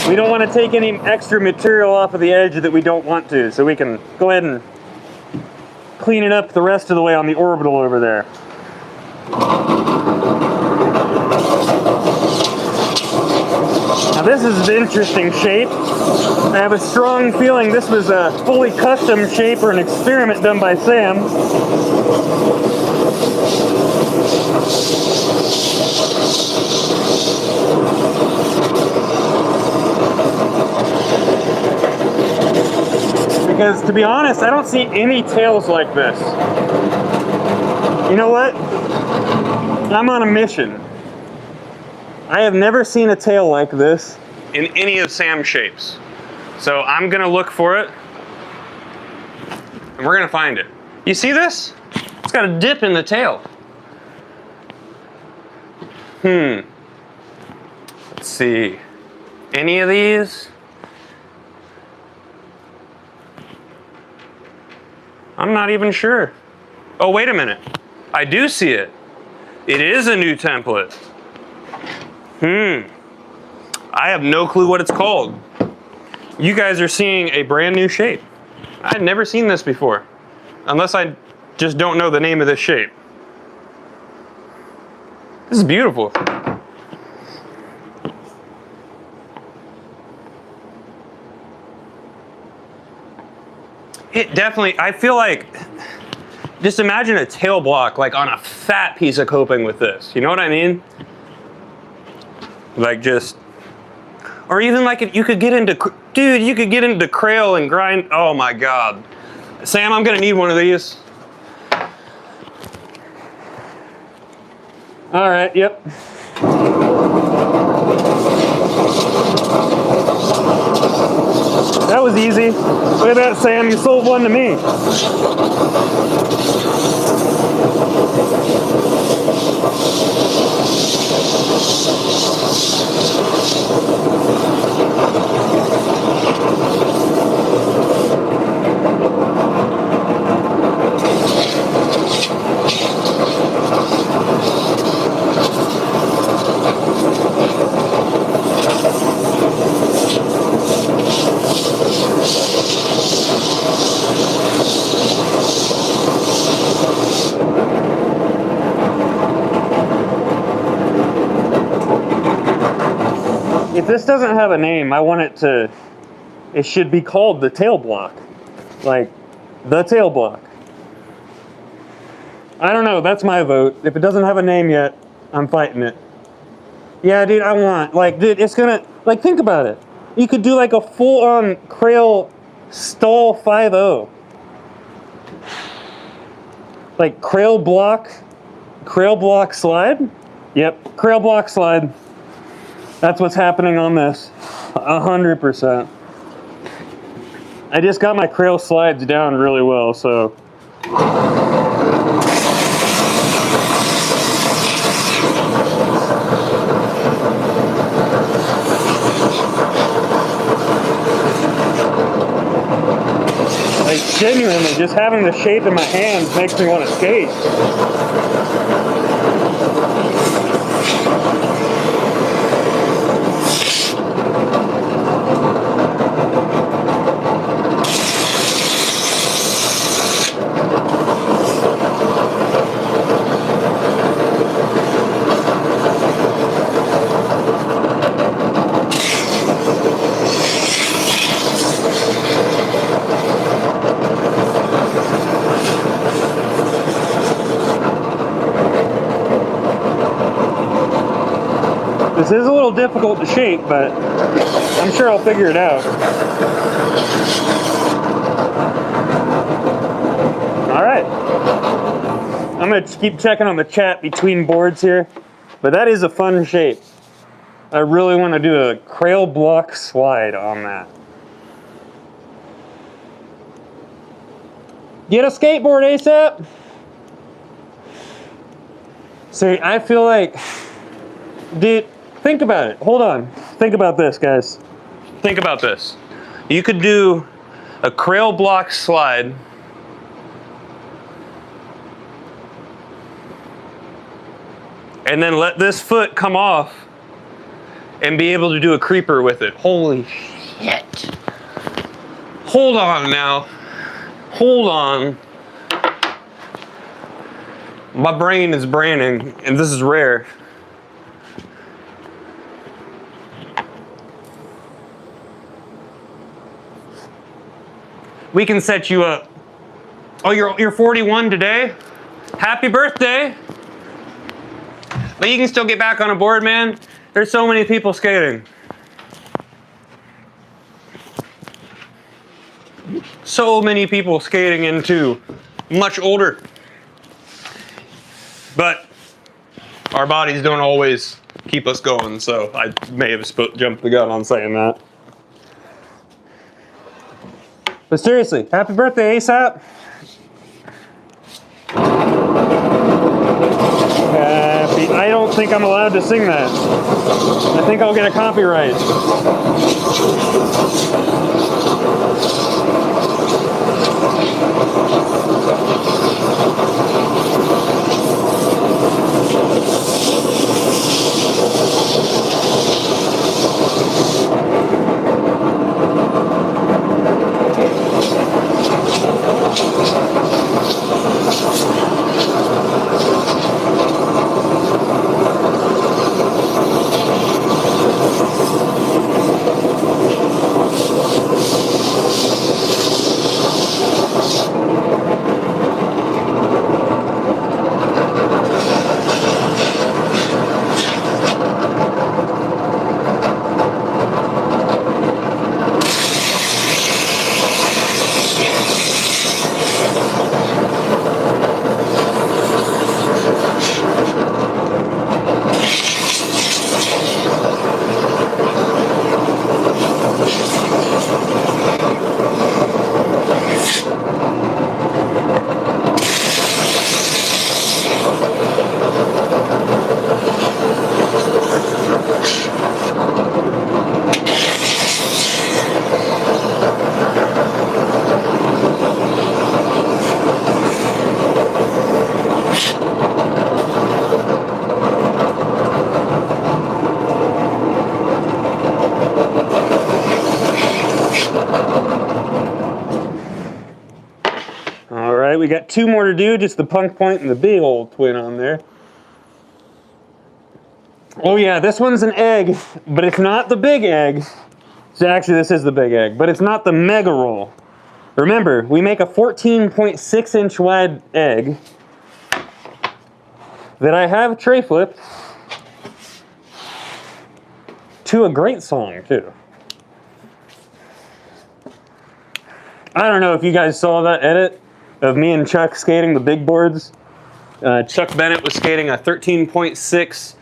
we don't want to take any extra material off of the edge that we don't want to. So we can go ahead and clean it up the rest of the way on the orbital over there. Now this is an interesting shape. I have a strong feeling this was a fully custom shape or an experiment done by Sam. Because to be honest, I don't see any tails like this. You know what? I'm on a mission. I have never seen a tail like this in any of Sam's shapes. So I'm gonna look for it and we're gonna find it. You see this? It's got a dip in the tail. Let's see. Any of these? I'm not even sure. Oh, wait a minute. I do see it. It is a new template. I have no clue what it's called. You guys are seeing a brand new shape. I've never seen this before, unless I just don't know the name of this shape. This is beautiful. It definitely, I feel like, just imagine a tail block like on a fat piece of coping with this. You know what I mean? Like just, or even like if you could get into, dude, you could get into Crail and grind. Oh my God. Sam, I'm gonna need one of these. All right, yep. That was easy. Look at that, Sam, you sold one to me. If this doesn't have a name, I want it should be called the tail block. Like, the tail block. I don't know, that's my vote. If it doesn't have a name yet, I'm fighting it. Yeah, dude, dude, it's gonna, like, think about it. You could do like a full-on Crail stall 5.0. Like, Crail block slide? Yep, Crail block slide. That's what's happening on this, 100%. I just got my Crail slides down really well, so. Like, genuinely, just having the shape in my hands makes me want to skate. This is a little difficult to shape, but I'm sure I'll figure it out. All right. I'm gonna keep checking on the chat between boards here, but that is a fun shape. I really want to do a Crail block slide on that. Get a skateboard ASAP. See, I feel like, dude, think about it. Hold on. Think about this, guys. Think about this. You could do a Crail block slide and then let this foot come off and be able to do a creeper with it. Holy shit. Hold on now. Hold on. My brain is braining, and this is rare. We can set you up. Oh, you're 41 today? Happy birthday. But you can still get back on a board, man. There's so many people skating. So many people skating into much older. But our bodies don't always keep us going, so I may have jumped the gun on saying that. But seriously, happy birthday, ASAP. I don't think I'm allowed to sing that. I think I'll get a copyright. We got two more to do, just the punk point and the big old twin on there. Oh yeah, this one's an egg, but it's not the big egg. So actually this is the big egg, but it's not the mega roll. Remember, we make a 14.6 inch wide egg that I have tray flipped to a great song too. I don't know if you guys saw that edit of me and Chuck skating the big boards. Chuck Bennett was skating a 13.6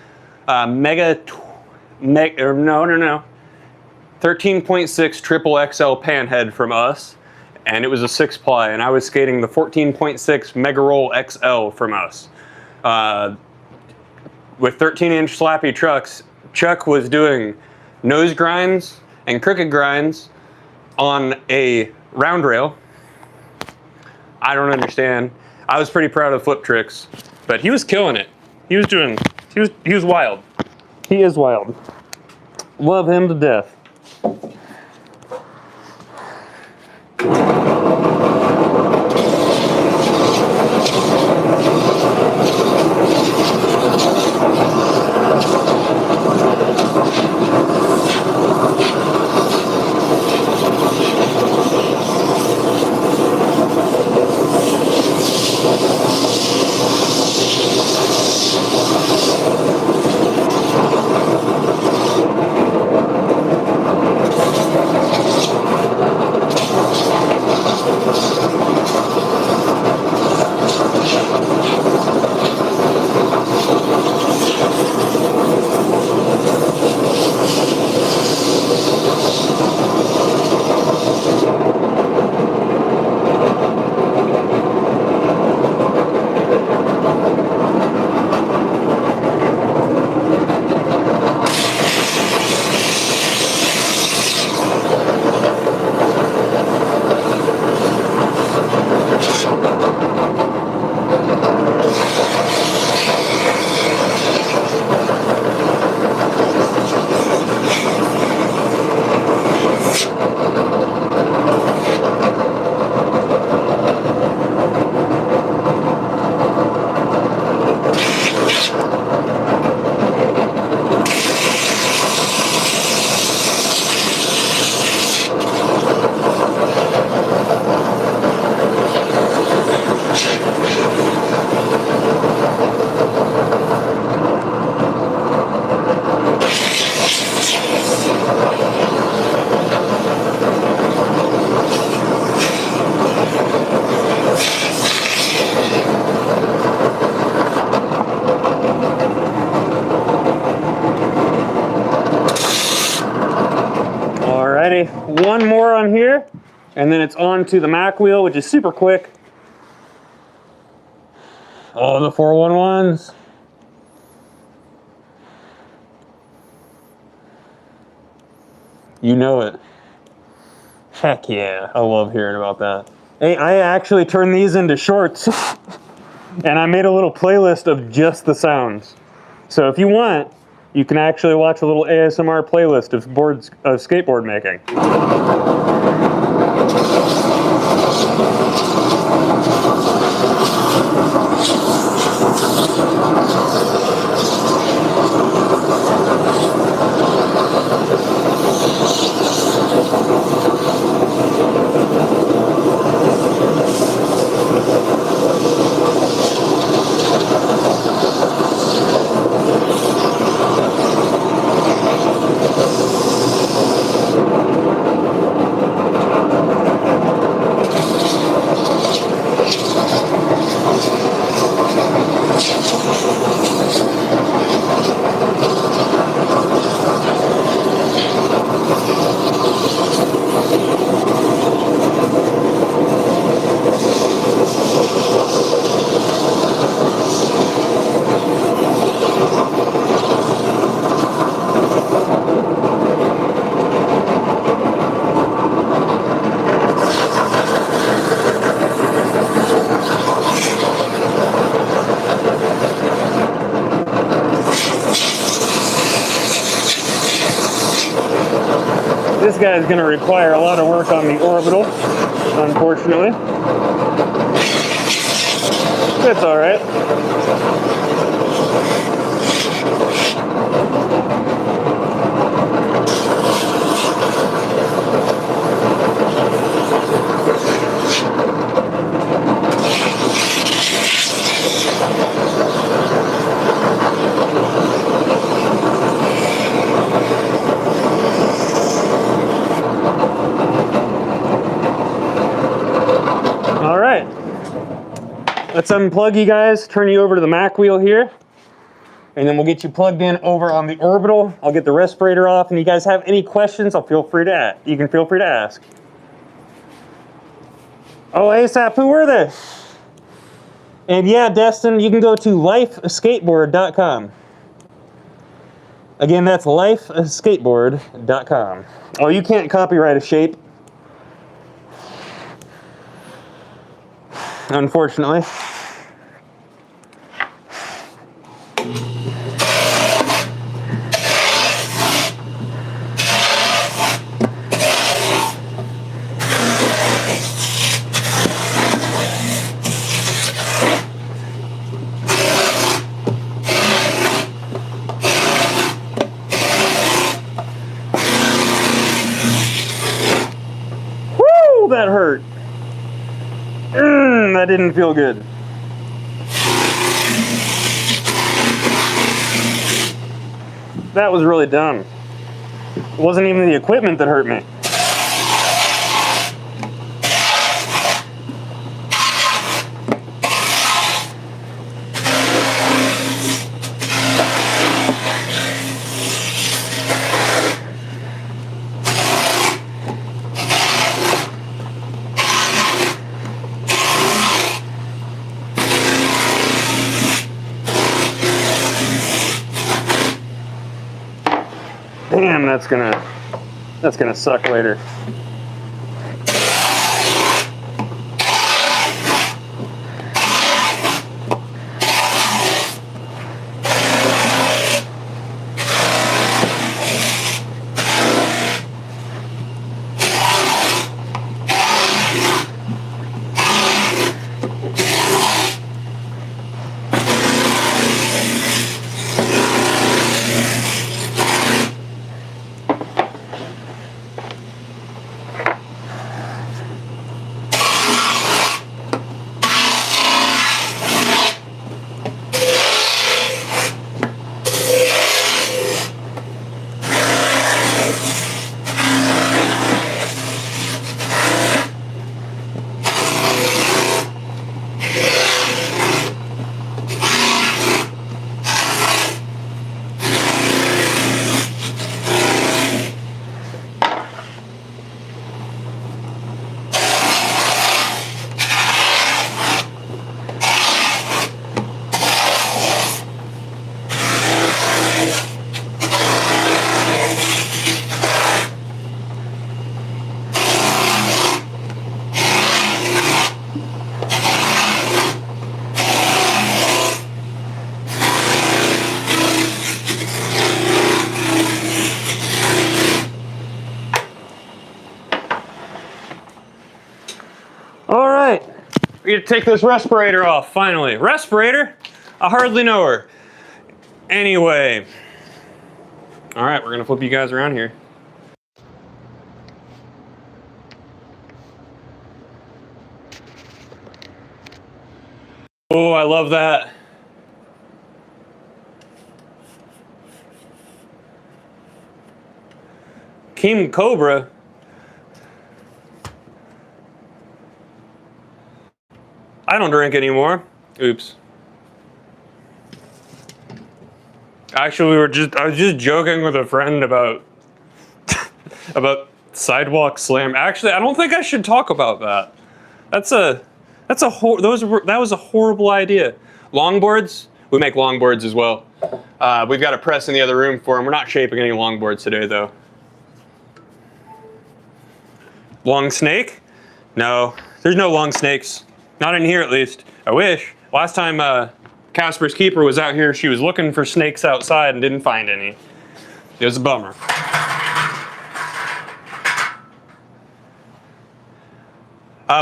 13.6 triple XL panhead from us, and it was a 6-ply, and I was skating the 14.6 Mega Roll XL from us. With 13-inch slappy trucks, Chuck was doing nose grinds and crooked grinds on a round rail. I don't understand. I was pretty proud of flip tricks, but he was killing it. He was wild. He is wild. Love him to death. And then it's on to the Mac wheel, which is super quick. Oh, the 411s. You know it. Heck yeah, I love hearing about that. Hey, I actually turned these into shorts. And I made a little playlist of just the sounds. So if you want, you can actually watch a little ASMR playlist of skateboard making. This guy is going to require a lot of work on the orbital, unfortunately. That's all right. All right, let's unplug you guys, turn you over to the Mac wheel here, and then we'll get you plugged in over on the orbital. I'll get the respirator off, and you guys have any questions, you can feel free to ask. Oh, ASAP, who were they? And yeah, Destin, you can go to lifeskateboard.com. Again, that's lifeskateboard.com. Oh, you can't copyright a shape, unfortunately. Woo, that hurt. That didn't feel good. That was really dumb. It wasn't even the equipment that hurt me. Damn, that's gonna suck later. We get to take this respirator off, finally. Respirator? I hardly know her. Anyway. All right, we're gonna flip you guys around here. Oh, I love that. King Cobra. I don't drink anymore. Oops. Actually, I was just joking with a friend about sidewalk slam. Actually, I don't think I should talk about that. That was a horrible idea. Longboards, we make longboards as well. We've got a press in the other room for them. We're not shaping any longboards today though. Long snake? No, there's no long snakes. Not in here at least. I wish. Last time Casper's keeper was out here, she was looking for snakes outside and didn't find any. It was a bummer.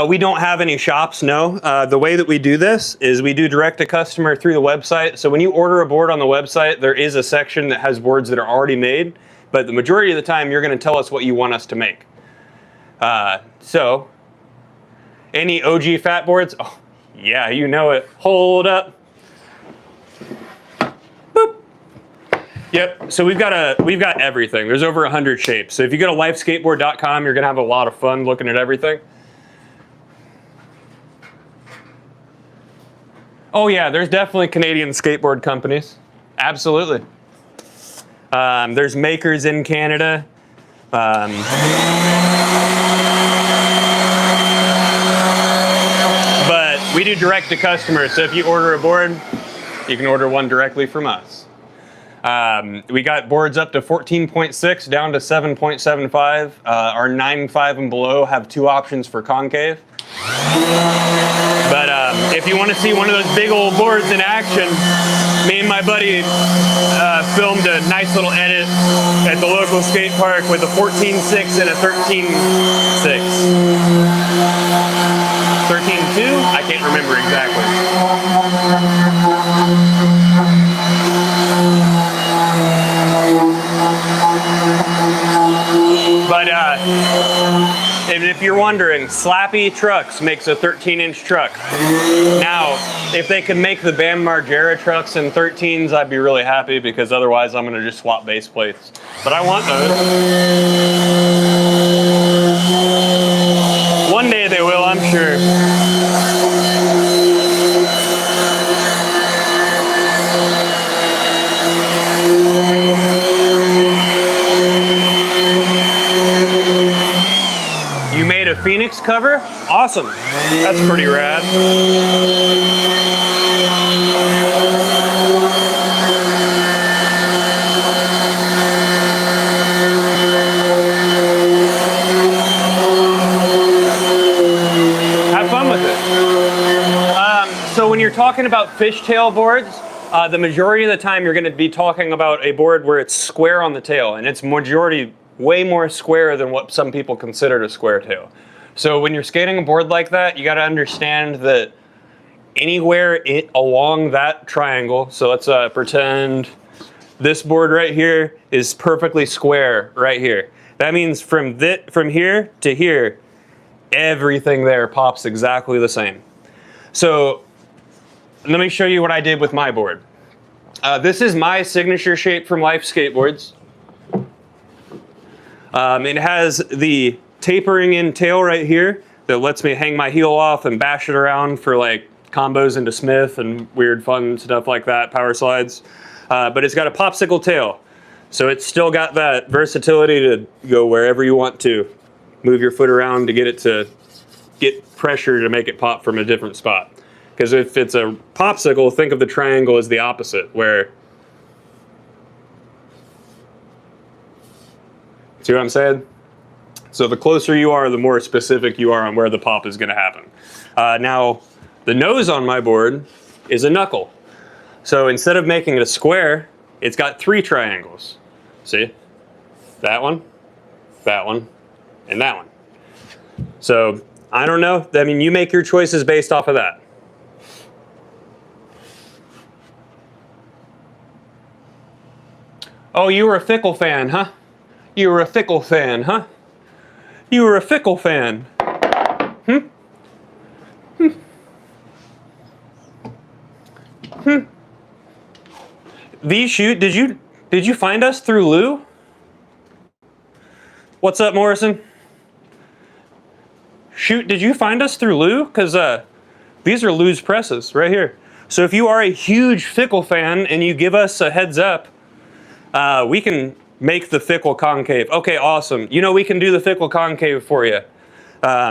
We don't have any shops, no. The way that we do this is we do direct to customer through the website. So when you order a board on the website, there is a section that has boards that are already made, but the majority of the time you're gonna tell us what you want us to make. So, any OG fat boards? Oh, yeah, you know it. Hold up. Boop. Yep, so we've got everything. There's over 100 shapes. So if you go to lifeskateboard.com, you're gonna have a lot of fun looking at everything. Oh yeah, there's definitely Canadian skateboard companies. Absolutely. There's makers in Canada. But we do direct to customers, so if you order a board, you can order one directly from us. We got boards up to 14.6 down to 7.75. Our 9.5 and below have 2 options for concave. But if you want to see one of those big old boards in action, me and my buddy filmed a nice little edit at the local skate park with a 14.6 and a 13.6. 13.2? I can't remember exactly. But if you're wondering, Slappy Trucks makes a 13-inch truck. Now, if they could make the Bam Margera trucks in 13s, I'd be really happy, because otherwise I'm going to just swap base plates. But I want those. One day they will, I'm sure. You made a Phoenix cover? Awesome. That's pretty rad. Have fun with it. So when you're talking about fishtail boards, the majority of the time you're going to be talking about a board where it's square on the tail, and it's majority way more square than what some people consider a square tail. So when you're skating a board like that, you got to understand that anywhere along that triangle, so let's pretend this board right here is perfectly square right here. That means from here to here, everything there pops exactly the same. So let me show you what I did with my board. This is my signature shape from Life Skateboards. It has the tapering in tail right here that lets me hang my heel off and bash it around for like combos into Smith and weird fun stuff like that, power slides. But it's got a popsicle tail. So it's still got that versatility to go wherever you want to. Move your foot around to get it to get pressure to make it pop from a different spot. Because if it's a popsicle, think of the triangle as the opposite, where, see what I'm saying? So the closer you are, the more specific you are on where the pop is going to happen. Now, the nose on my board is a knuckle. So instead of making it a square, it's got 3 triangles. See? That one, and that one. So I don't know. I mean, you make your choices based off of that. Oh, you were a Fickle fan, huh? You were a Fickle fan, huh? You were a Fickle fan. V-Shoot, did you find us through Lou? What's up, Morrison? Shoot, did you find us through Lou? Because these are Lou's presses right here. So if you are a huge Fickle fan and you give us a heads up, we can make the Fickle concave. Okay, awesome. You know, we can do the Fickle concave for you.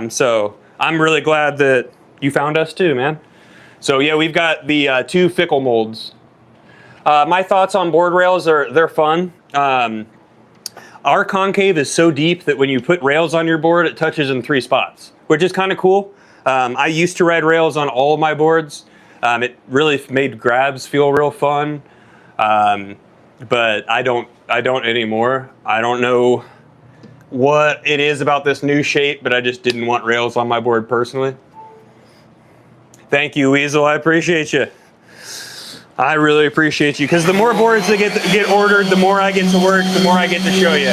So I'm really glad that you found us too, man. So yeah, we've got the 2 Fickle molds. My thoughts on board rails are they're fun. Our concave is so deep that when you put rails on your board, it touches in 3 spots, which is kind of cool. I used to ride rails on all of my boards. It really made grabs feel real fun, but I don't anymore. I don't know what it is about this new shape, but I just didn't want rails on my board personally. Thank you, Weasel. I appreciate you. I really appreciate you, because the more boards that get ordered, the more I get to work, the more I get to show you.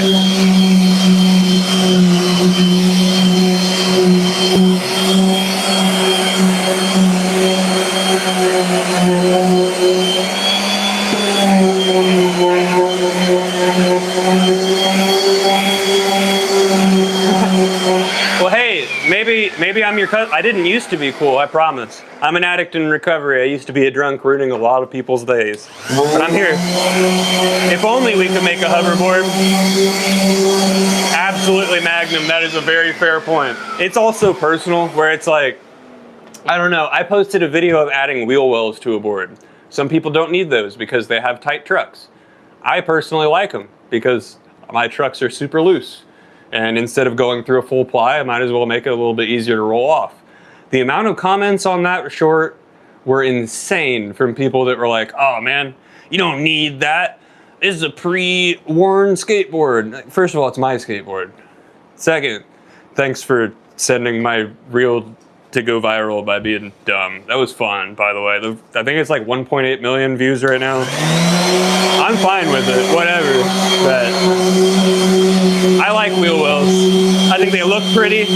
Well, hey, maybe I'm your cousin. I didn't used to be cool, I promise. I'm an addict in recovery. I used to be a drunk ruining a lot of people's days. But I'm here. If only we could make a hoverboard. Absolutely, Magnum. That is a very fair point. It's also personal, where it's like, I don't know. I posted a video of adding wheel wells to a board. Some people don't need those because they have tight trucks. I personally like them because my trucks are super loose. And instead of going through a full ply, I might as well make it a little bit easier to roll off. The amount of comments on that short were insane from people that were like, oh man, you don't need that. This is a pre-worn skateboard. First of all, it's my skateboard. Second, thanks for sending my reel to go viral by being dumb. That was fun, by the way. I think it's like 1.8 million views right now. I'm fine with it, whatever. But I like wheel wells. I think they look pretty,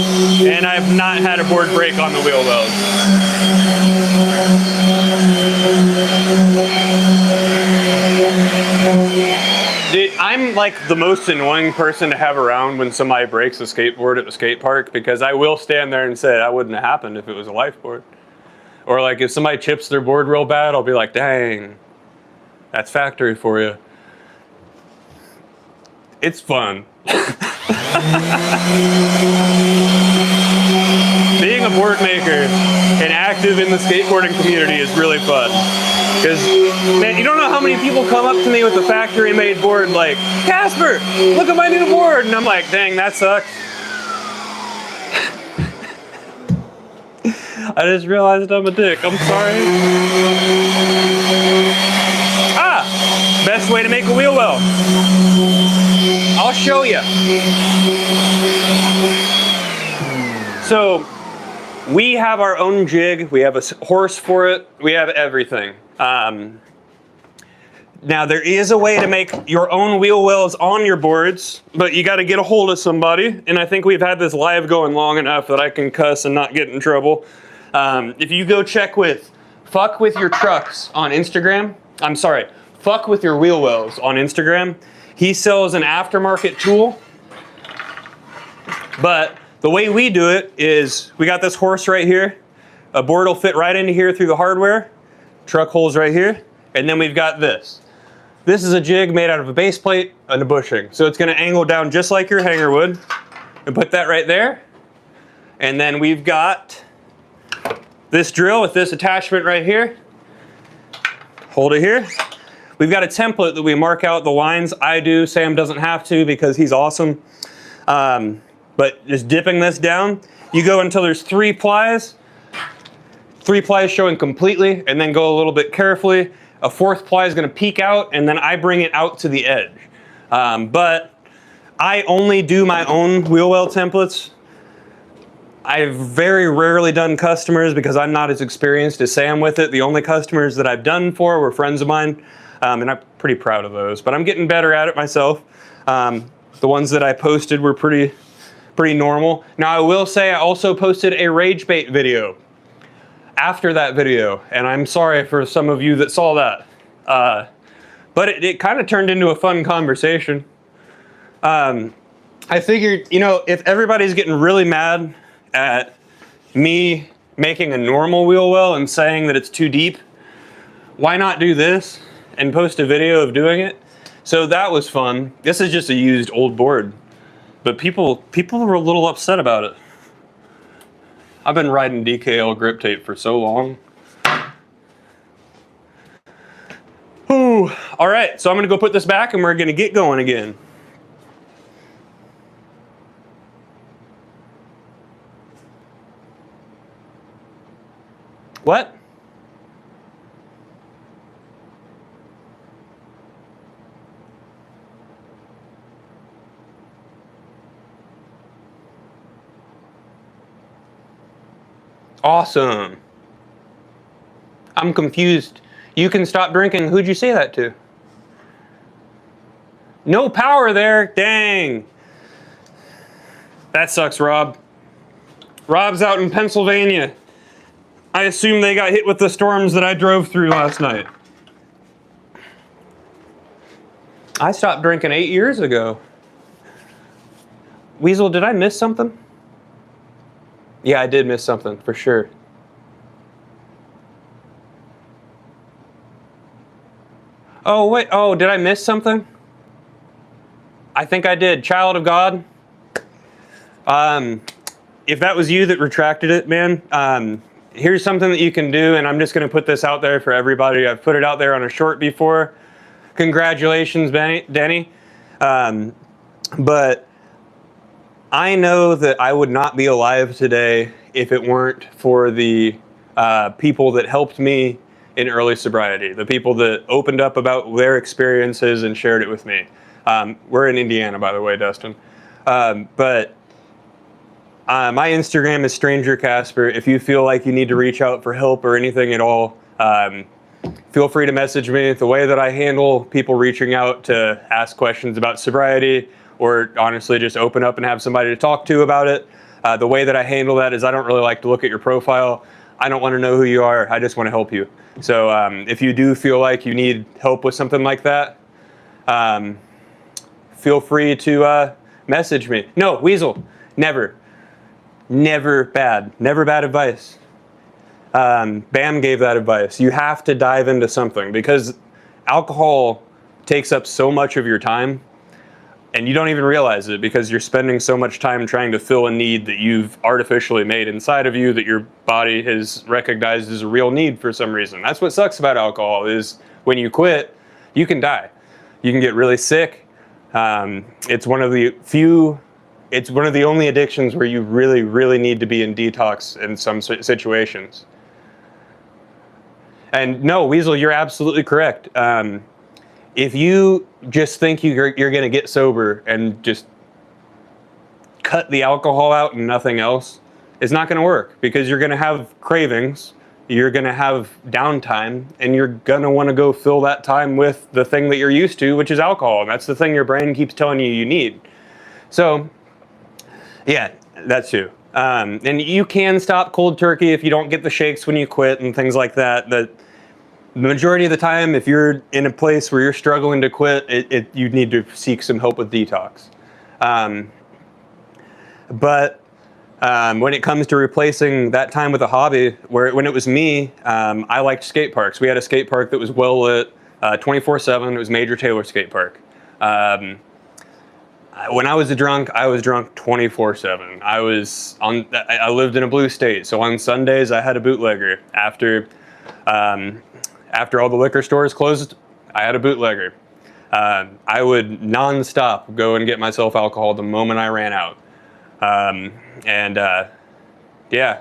and I've not had a board break on the wheel wells. Dude, I'm like the most annoying person to have around when somebody breaks a skateboard at the skate park, because I will stand there and say that wouldn't have happened if it was a life board. Or like if somebody chips their board real bad, I'll be like, dang, that's factory for you. It's fun. Being a board maker and active in the skateboarding community is really fun. Because, man, you don't know how many people come up to me with a factory-made board like, Casper, look at my new board! And I'm like, dang, that sucks. I just realized I'm a dick. I'm sorry. Best way to make a wheel well. I'll show you. So, we have our own jig. We have a horse for it. We have everything. Now, there is a way to make your own wheel wells on your boards, but you got to get a hold of somebody. And I think we've had this live going long enough that I can cuss and not get in trouble. If you go check with Fuck With Your Trucks on Instagram, I'm sorry, Fuck With Your Wheel Wells on Instagram, he sells an aftermarket tool. But the way we do it is we got this horse right here. A board will fit right into here through the hardware. Truck holes right here. And then we've got this. This is a jig made out of a base plate and a bushing. So it's going to angle down just like your hanger would. And put that right there. And then we've got this drill with this attachment right here. Hold it here. We've got a template that we mark out the lines. I do. Sam doesn't have to because he's awesome. But just dipping this down, you go until there's 3 plies. 3 plies showing completely, and then go a little bit carefully. A 4th ply is going to peek out, and then I bring it out to the edge. But I only do my own wheel well templates I've very rarely done customers because I'm not as experienced as Sam with it. The only customers that I've done for were friends of mine, and I'm pretty proud of those. But I'm getting better at it myself. The ones that I posted were pretty normal. Now I will say I also posted a rage bait video after that video, and I'm sorry for some of you that saw that. But it kind of turned into a fun conversation. I figured, you know, if everybody's getting really mad at me making a normal wheel well and saying that it's too deep, why not do this and post a video of doing it? So that was fun. This is just a used old board, but people were a little upset about it. I've been riding DKL grip tape for so long. Ooh, all right, so I'm gonna go put this back and we're gonna get going again. What? Awesome. I'm confused. You can stop drinking. Who'd you say that to? No power there. Dang. That sucks, Rob. Rob's out in Pennsylvania. I assume they got hit with the storms that I drove through last night. I stopped drinking 8 years ago. Weasel, did I miss something? Yeah, I did miss something, for sure. Oh, wait. Oh, did I miss something? I think I did. Child of God. If that was you that retracted it, man, here's something that you can do, and I'm just going to put this out there for everybody. I've put it out there on a short before. Congratulations, Denny. But I know that I would not be alive today if it weren't for the people that helped me in early sobriety, the people that opened up about their experiences and shared it with me. We're in Indiana, by the way, Dustin. But my Instagram is Stranger Casper. If you feel like you need to reach out for help or anything at all, feel free to message me. The way that I handle people reaching out to ask questions about sobriety, or honestly just open up and have somebody to talk to about it, the way that I handle that is I don't really like to look at your profile. I don't want to know who you are. I just want to help you. So if you do feel like you need help with something like that, feel free to message me. No, Weasel, never. Never bad. Never bad advice. Bam gave that advice. You have to dive into something because alcohol takes up so much of your time and you don't even realize it because you're spending so much time trying to fill a need that you've artificially made inside of you that your body has recognized as a real need for some reason. That's what sucks about alcohol is when you quit, you can die. You can get really sick. It's one of the only addictions where you really, really need to be in detox in some situations. And no, Weasel, you're absolutely correct. If you just think you're going to get sober and just cut the alcohol out and nothing else, it's not going to work because you're going to have cravings, you're going to have downtime, and you're going to want to go fill that time with the thing that you're used to, which is alcohol. And that's the thing your brain keeps telling you need. So, yeah, that's true. And you can stop cold turkey if you don't get the shakes when you quit and things like that. The majority of the time, if you're in a place where you're struggling to quit, you need to seek some help with detox. But when it comes to replacing that time with a hobby, when it was me, I liked skate parks. We had a skate park that was well lit 24/7. It was Major Taylor Skate Park. When I was drunk 24/7. I lived in a blue state, so on Sundays I had a bootlegger. After all the liquor stores closed, I had a bootlegger. I would non-stop go and get myself alcohol the moment I ran out. Yeah.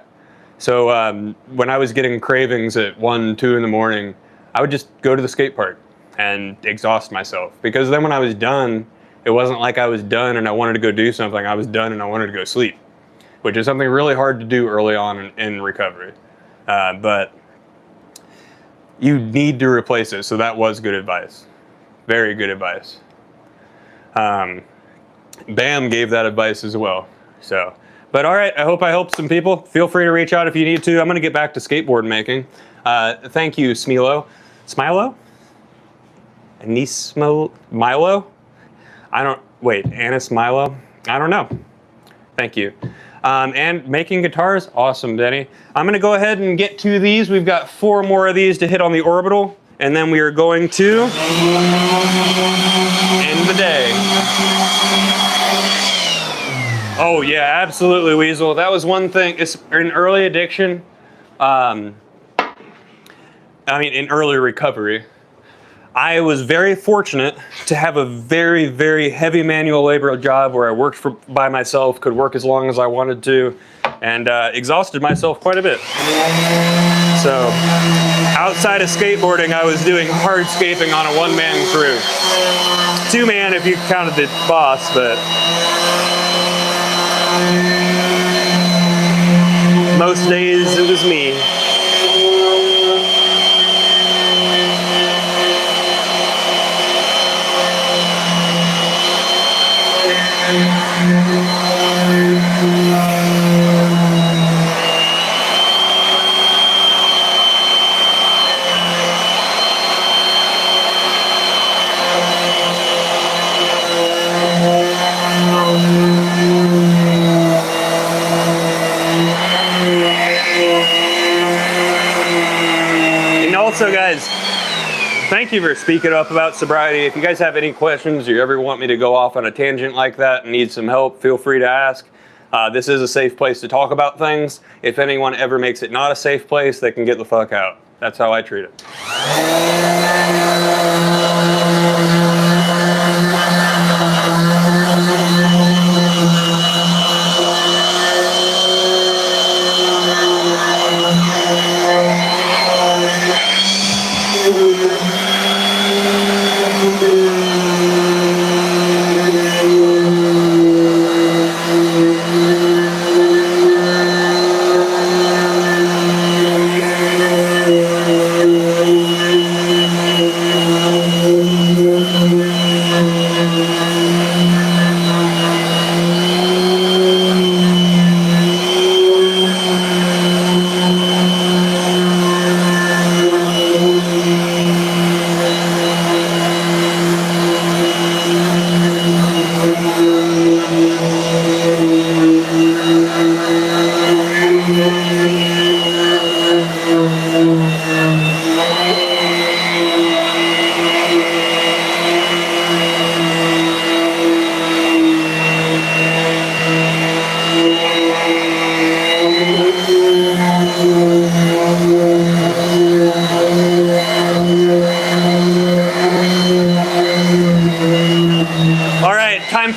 So when I was getting cravings at 1, 2 in the morning, I would just go to the skate park and exhaust myself. Because then when I was done, it wasn't like I was done and I wanted to go do something. I was done and I wanted to go sleep. which is something really hard to do early on in recovery. But you need to replace it. So that was good advice. Very good advice. Bam gave that advice as well. So, but all right, I hope I helped some people. Feel free to reach out if you need to. I'm going to get back to skateboard making. Thank you, Smilo. Smilo? Anismo Milo? Anis Milo? I don't know. Thank you. And making guitars, awesome, Denny. I'm gonna go ahead and get to these. We've got 4 more of these to hit on the orbital, and then we are going to end the day. Oh yeah, absolutely, Weasel. That was one thing. It's in early addiction. In early recovery. I was very fortunate to have a very, very heavy manual labor job where I worked by myself, could work as long as I wanted to, and exhausted myself quite a bit. So, outside of skateboarding, I was doing hardscaping on a one-man crew. 2-man if you counted the boss, but most days it was me. And also, guys, thank you for speaking up about sobriety. If you guys have any questions or you ever want me to go off on a tangent like that and need some help, feel free to ask. This is a safe place to talk about things. If anyone ever makes it not a safe place, they can get the fuck out. That's how I treat it.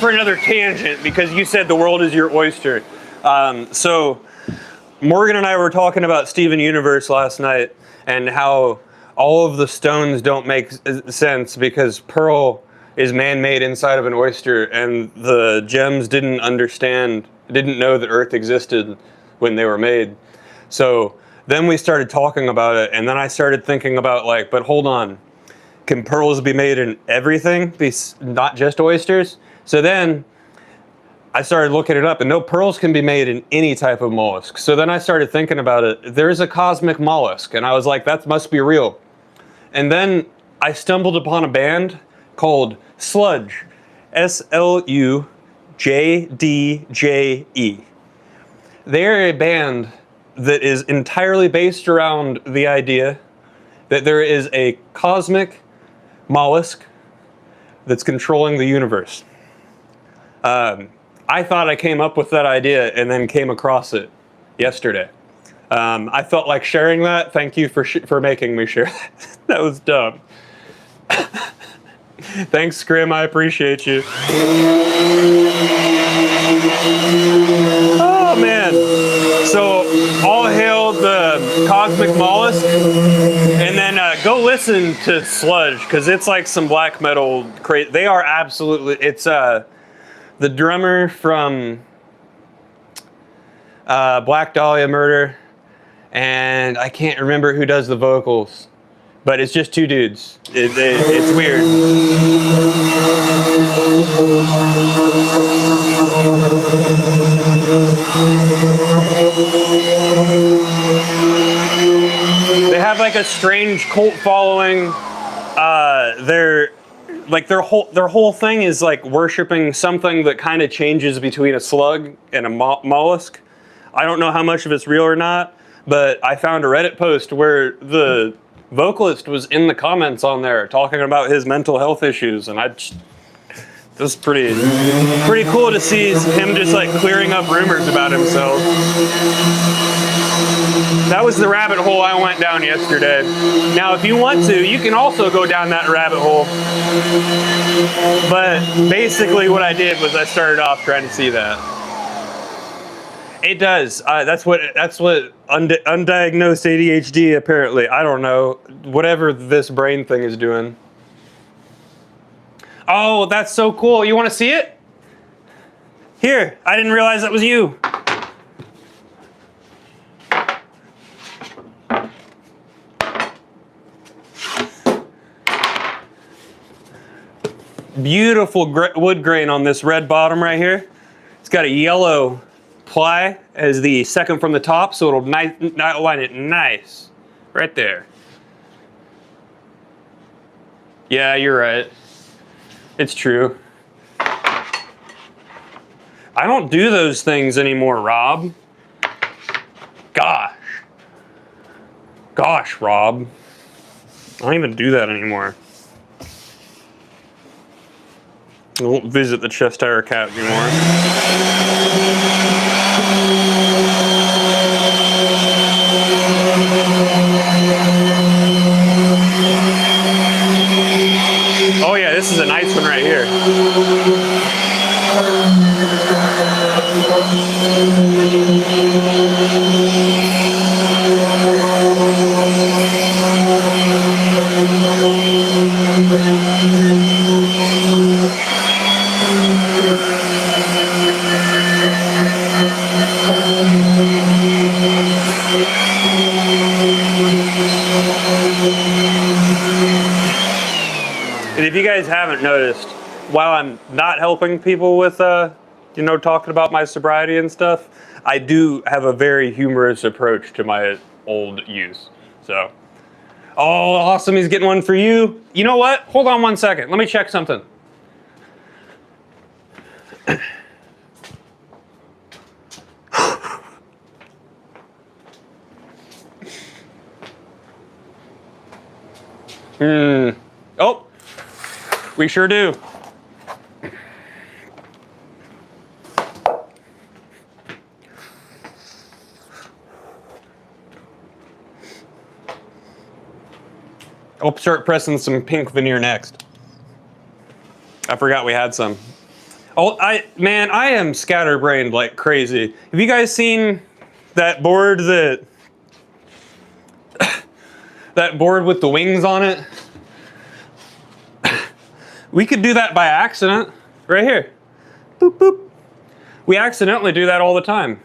For another tangent, because you said the world is your oyster. So Morgan and I were talking about Steven Universe last night and how all of the stones don't make sense because pearl is man-made inside of an oyster, and the gems didn't know that Earth existed when they were made. So then we started talking about it, and then I started thinking about but hold on, can pearls be made in everything, not just oysters? So then I started looking it up, and no, pearls can be made in any type of mollusk. So then I started thinking about it. There's a cosmic mollusk, and I was like, that must be real. And then I stumbled upon a band called Sludge, SLUJDJE. They're a band that is entirely based around the idea that there is a cosmic mollusk that's controlling the universe. I thought I came up with that idea and then came across it yesterday. I felt like sharing that. Thank you for making me share that. That was dumb. Thanks, Scrim. I appreciate you. Oh, man. So, all hail the cosmic mollusk. And then go listen to Sludge, because it's like some black metal. They are absolutely... It's... the drummer from Black Dahlia Murder, and I can't remember who does the vocals, but it's just two dudes. It's weird. They have like a strange cult following. Their whole thing is like worshiping something that kind of changes between a slug and a mollusk. I don't know how much of it's real or not, but I found a Reddit post where the vocalist was in the comments on there talking about his mental health issues, and it was pretty cool to see him just like clearing up rumors about himself. That was the rabbit hole I went down yesterday. Now, if you want to, you can also go down that rabbit hole. But basically what I did was I started off trying to see that. It does. That's what undiagnosed ADHD apparently. I don't know. Whatever this brain thing is doing. Oh, that's so cool. You want to see it? Here, I didn't realize that was you. Beautiful wood grain on this red bottom right here. It's got a yellow ply as the second from the top, so it'll line it nice right there. Yeah, you're right. It's true. I don't do those things anymore, Rob. Gosh, Rob. I don't even do that anymore. I won't visit the Cheshire Cat anymore. Oh yeah, this is a nice one right here. And if you guys haven't noticed, while I'm not helping people with, talking about my sobriety and stuff, I do have a very humorous approach to my old use. So, oh, awesome, he's getting one for you. You know what? Hold on one second. Let me check something. Oh, we sure do. I'll start pressing some pink veneer next. I forgot we had some. Oh, I am scatterbrained like crazy. Have you guys seen that board that board with the wings on it? We could do that by accident, right here. Boop, boop. We accidentally do that all the time.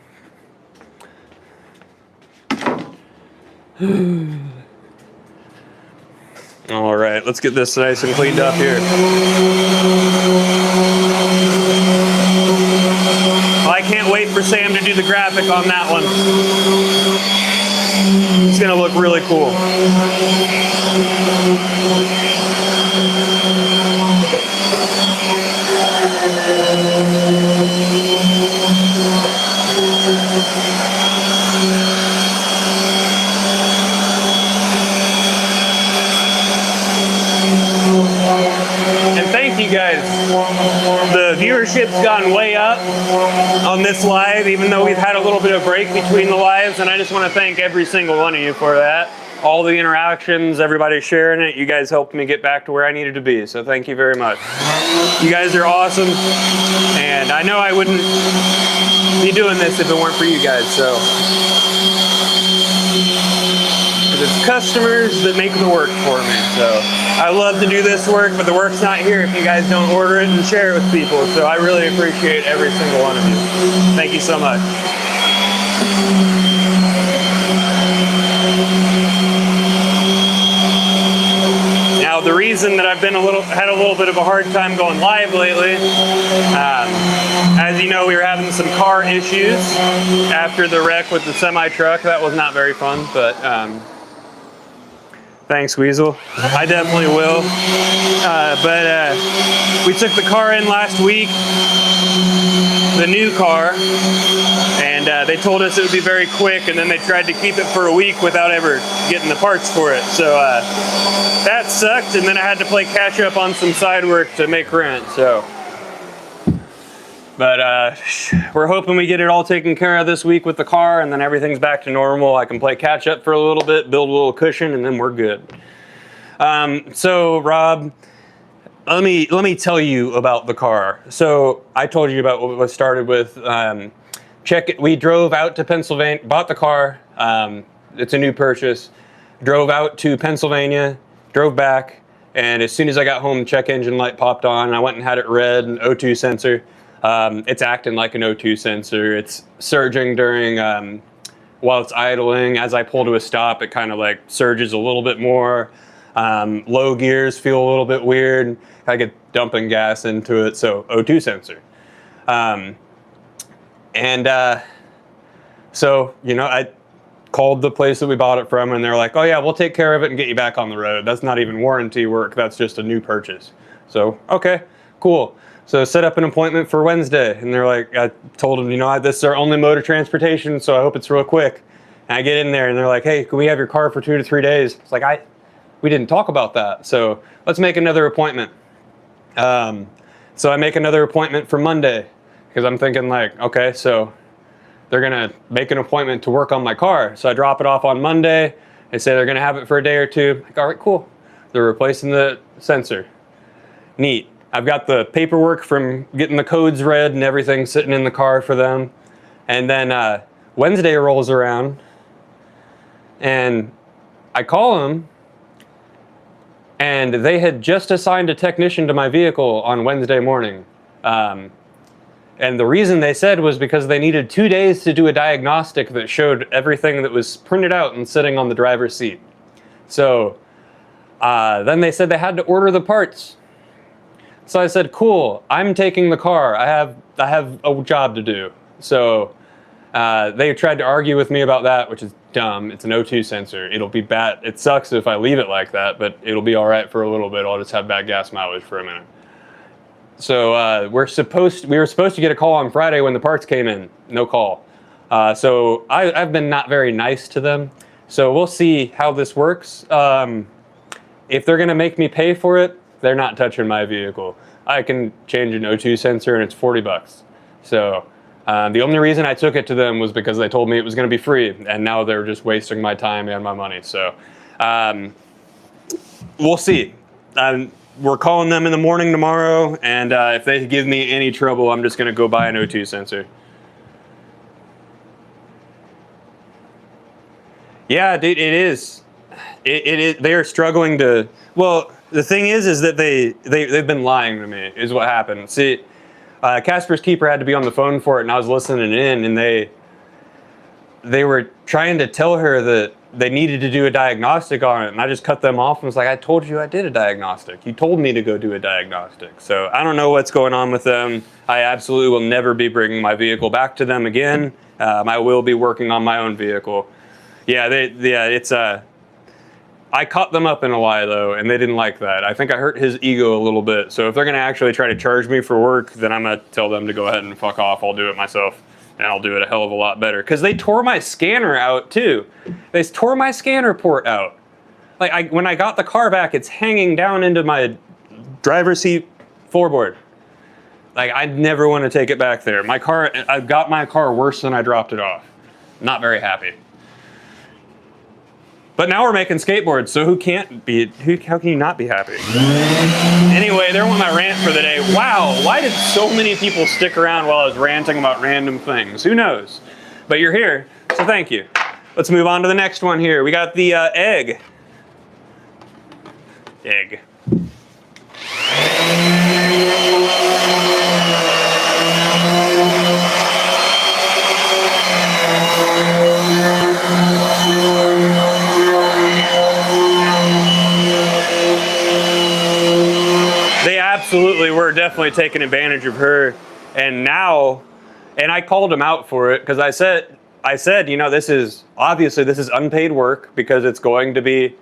All right, let's get this nice and cleaned up here. I can't wait for Sam to do the graphic on that one. It's gonna look really cool. And thank you guys. The viewership's gone way up on this live, even though we've had a little bit of break between the lives, and I just want to thank every single one of you for that. All the interactions, everybody sharing it, you guys helped me get back to where I needed to be, so thank you very much. You guys are awesome, and I know I wouldn't be doing this if it weren't for you guys, so. It's customers that make the work for me, so. I love to do this work, but the work's not here if you guys don't order it and share it with people, so I really appreciate every single one of you. Thank you so much. Now, the reason that I've been had a little bit of a hard time going live lately, as you know, we were having some car issues after the wreck with the semi-truck. That was not very fun, but thanks, Weasel. I definitely will. But we took the car in last week, the new car, and they told us it would be very quick, and then they tried to keep it for a week without ever getting the parts for it. So that sucked, and then I had to play catch up on some side work to make rent. So, but we're hoping we get it all taken care of this week with the car, and then everything's back to normal. I can play catch up for a little bit, build a little cushion, and then we're good. So Rob, let me tell you about the car. So I told you about what was started with. We drove out to Pennsylvania, bought the car. It's a new purchase. Drove out to Pennsylvania, drove back, and as soon as I got home, the check engine light popped on. And I went and had it read, an O2 sensor. It's acting like an O2 sensor. It's surging during while it's idling. As I pull to a stop, it kind of like surges a little bit more. Low gears feel a little bit weird. I get dumping gas into it, so O2 sensor. So, you know, I called the place that we bought it from, and they're like, oh yeah, we'll take care of it and get you back on the road. That's not even warranty work. That's just a new purchase. So, okay, cool. So set up an appointment for Wednesday, and they're like, I told them, you know, this is our only mode of transportation, so I hope it's real quick. And I get in there, and they're like, hey, can we have your car for 2 to 3 days? It's like, we didn't talk about that, so let's make another appointment. So I make another appointment for Monday, because I'm thinking like, okay, so they're gonna make an appointment to work on my car. So I drop it off on Monday. They say they're gonna have it for a day or two. Like, all right, cool. They're replacing the sensor. Neat. I've got the paperwork from getting the codes read and everything sitting in the car for them. And then Wednesday rolls around, and I call them, and they had just assigned a technician to my vehicle on Wednesday morning. And the reason they said was because they needed 2 days to do a diagnostic that showed everything that was printed out and sitting on the driver's seat. So then they said they had to order the parts. So I said, cool, I'm taking the car. I have a job to do. So they tried to argue with me about that, which is dumb. It's an O2 sensor. It'll be bad. It sucks if I leave it like that, but it'll be all right for a little bit. I'll just have bad gas mileage for a minute. So we were supposed to get a call on Friday when the parts came in. No call. So I've been not very nice to them. So we'll see how this works. If they're gonna make me pay for it, they're not touching my vehicle. I can change an O2 sensor and it's $40. So the only reason I took it to them was because they told me it was gonna be free, and now they're just wasting my time and my money. So we'll see. We're calling them in the morning tomorrow, and if they give me any trouble, I'm just gonna go buy an O2 sensor. Yeah, dude, it is. It is. They are struggling to. Well, the thing is that they've been lying to me. Is what happened. See, Casper's keeper had to be on the phone for it, and I was listening in, and they were trying to tell her that they needed to do a diagnostic on it, and I just cut them off and was like, I told you I did a diagnostic. You told me to go do a diagnostic. So I don't know what's going on with them. I absolutely will never be bringing my vehicle back to them again. I will be working on my own vehicle. Yeah, it's I caught them up in a lie though, and they didn't like that. I think I hurt his ego a little bit. So if they're gonna actually try to charge me for work, then I'm gonna tell them to go ahead and fuck off. I'll do it myself. And I'll do it a hell of a lot better. Because they tore my scanner out too. They tore my scanner port out. Like when I got the car back, it's hanging down into my driver's seat floorboard. Like I never want to take it back there. I got my car worse than I dropped it off. Not very happy. But now we're making skateboards, so how can you not be happy? Anyway, there went my rant for the day. Wow, why did so many people stick around while I was ranting about random things? Who knows? But you're here, so thank you. Let's move on to the next one here. We got the egg. Egg. definitely taking advantage of her. And now, and I called him out for it because I said, you know, this is unpaid work because it's going to be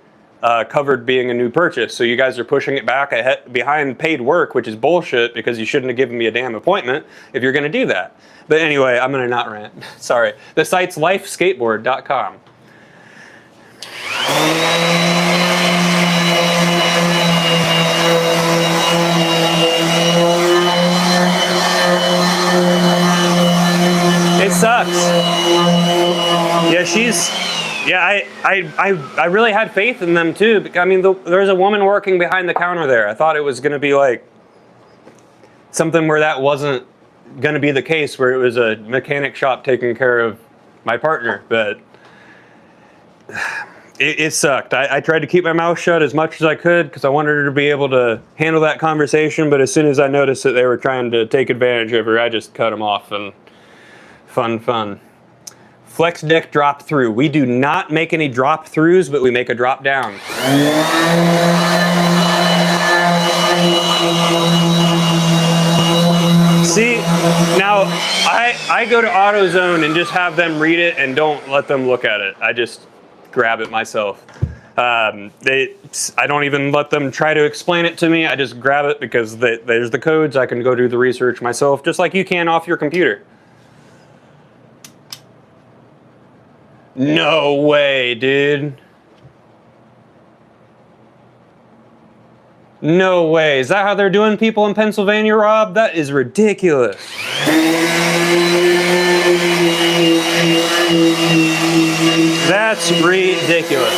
covered being a new purchase. So you guys are pushing it back behind paid work, which is bullshit because you shouldn't have given me a damn appointment if you're going to do that. But anyway, I'm going to not rant. Sorry. The site's lifeskateboard.com. It sucks. Yeah, I really had faith in them too. I mean, there's a woman working behind the counter there. I thought it was going to be like something where that wasn't going to be the case, where it was a mechanic shop taking care of my partner, but it sucked. I tried to keep my mouth shut as much as I could because I wanted her to be able to handle that conversation, but as soon as I noticed that they were trying to take advantage of her, I just cut them off. And fun. Flex deck drop through. We do not make any drop throughs, but we make a drop down. See, now I go to AutoZone and just have them read it and don't let them look at it. I just grab it myself. I don't even let them try to explain it to me. I just grab it because there's the codes. I can go do the research myself, just like you can off your computer. No way, dude. No way. Is that how they're doing people in Pennsylvania, Rob? That is ridiculous. That's ridiculous.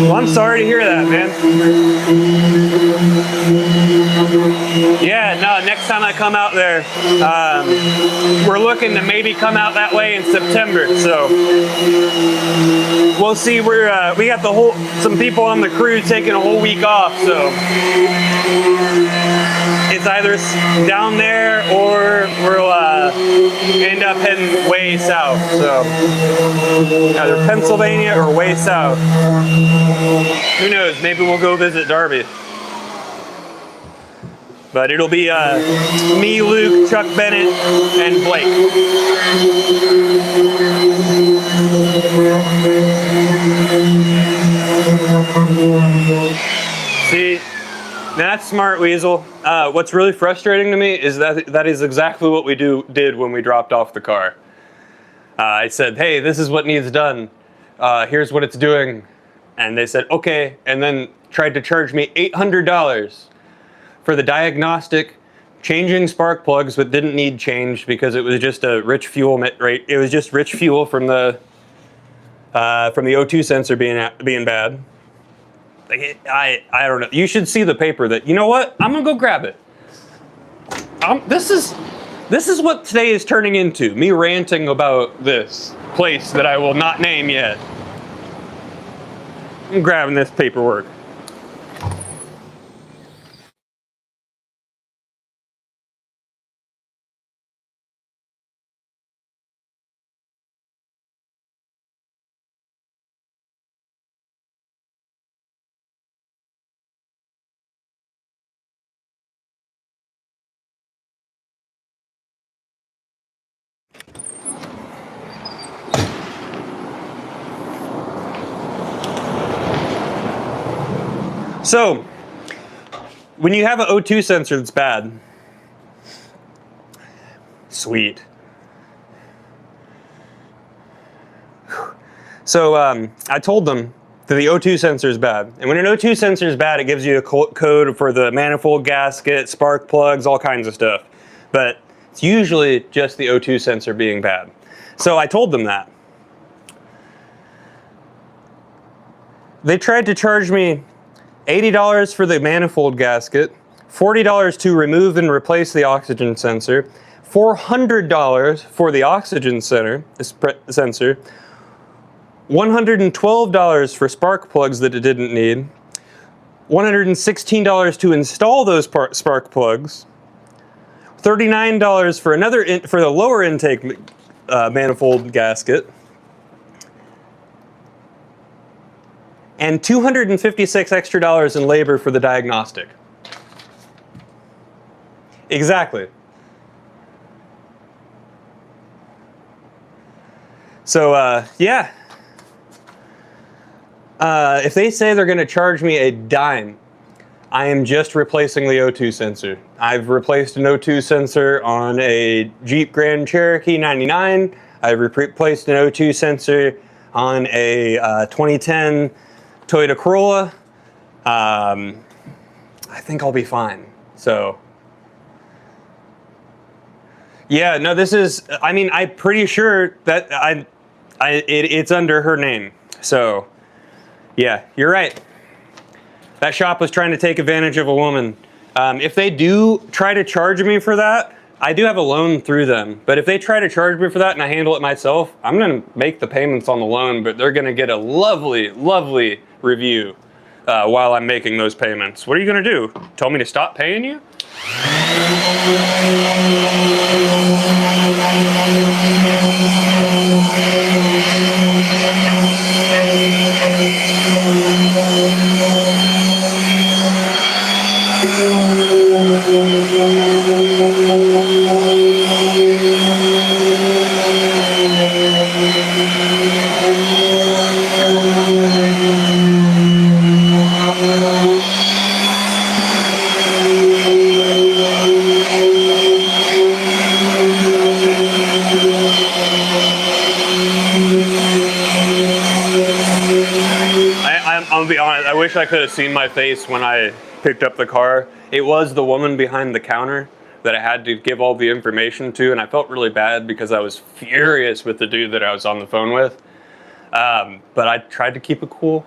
Well, I'm sorry to hear that, man. Yeah, no, next time I come out there, we're looking to maybe come out that way in September, so we'll see. We got some people on the crew taking a whole week off, so it's either down there or we'll end up heading way south. So either Pennsylvania or way south. Who knows? Maybe we'll go visit Darby. But it'll be me, Luke, Chuck Bennett, and Blake. See, that's smart, Weasel. What's really frustrating to me is that is exactly what we did when we dropped off the car. I said, hey, this is what needs done. Here's what it's doing. And they said, okay, and then tried to charge me $800 for the diagnostic, changing spark plugs but didn't need changed because it was just a rich fuel rate. It was just rich fuel from the O2 sensor being bad. Like I don't know. You should see the paper that, you know what? I'm gonna go grab it. This is what today is turning into, me ranting about this place that I will not name yet. I'm grabbing this paperwork. So, when you have an O2 sensor that's bad, sweet. So I told them that the O2 sensor is bad. And when an O2 sensor is bad, it gives you a code for the manifold gasket, spark plugs, all kinds of stuff. But it's usually just the O2 sensor being bad. So I told them that. They tried to charge me $80 for the manifold gasket, $40 to remove and replace the oxygen sensor, $400 for the oxygen sensor, $112 for spark plugs that it didn't need, $116 to install those spark plugs, $39 for the lower intake manifold gasket, and $256 extra in labor for the diagnostic. Exactly. So, yeah. If they say they're going to charge me a dime, I am just replacing the O2 sensor. I've replaced an O2 sensor on a Jeep Grand Cherokee 99. I've replaced an O2 sensor on a 2010 Toyota Corolla. I think I'll be fine. So, yeah, no, this is, I mean, I'm pretty sure that it's under her name. So, yeah, you're right. That shop was trying to take advantage of a woman. If they do try to charge me for that, I do have a loan through them. But if they try to charge me for that and I handle it myself, I'm going to make the payments on the loan, but they're going to get a lovely, lovely review while I'm making those payments. What are you going to do? Tell me to stop paying you? I'll be honest, I wish I could have seen my face when I picked up the car. It was the woman behind the counter that I had to give all the information to, and I felt really bad because I was furious with the dude that I was on the phone with. But I tried to keep it cool.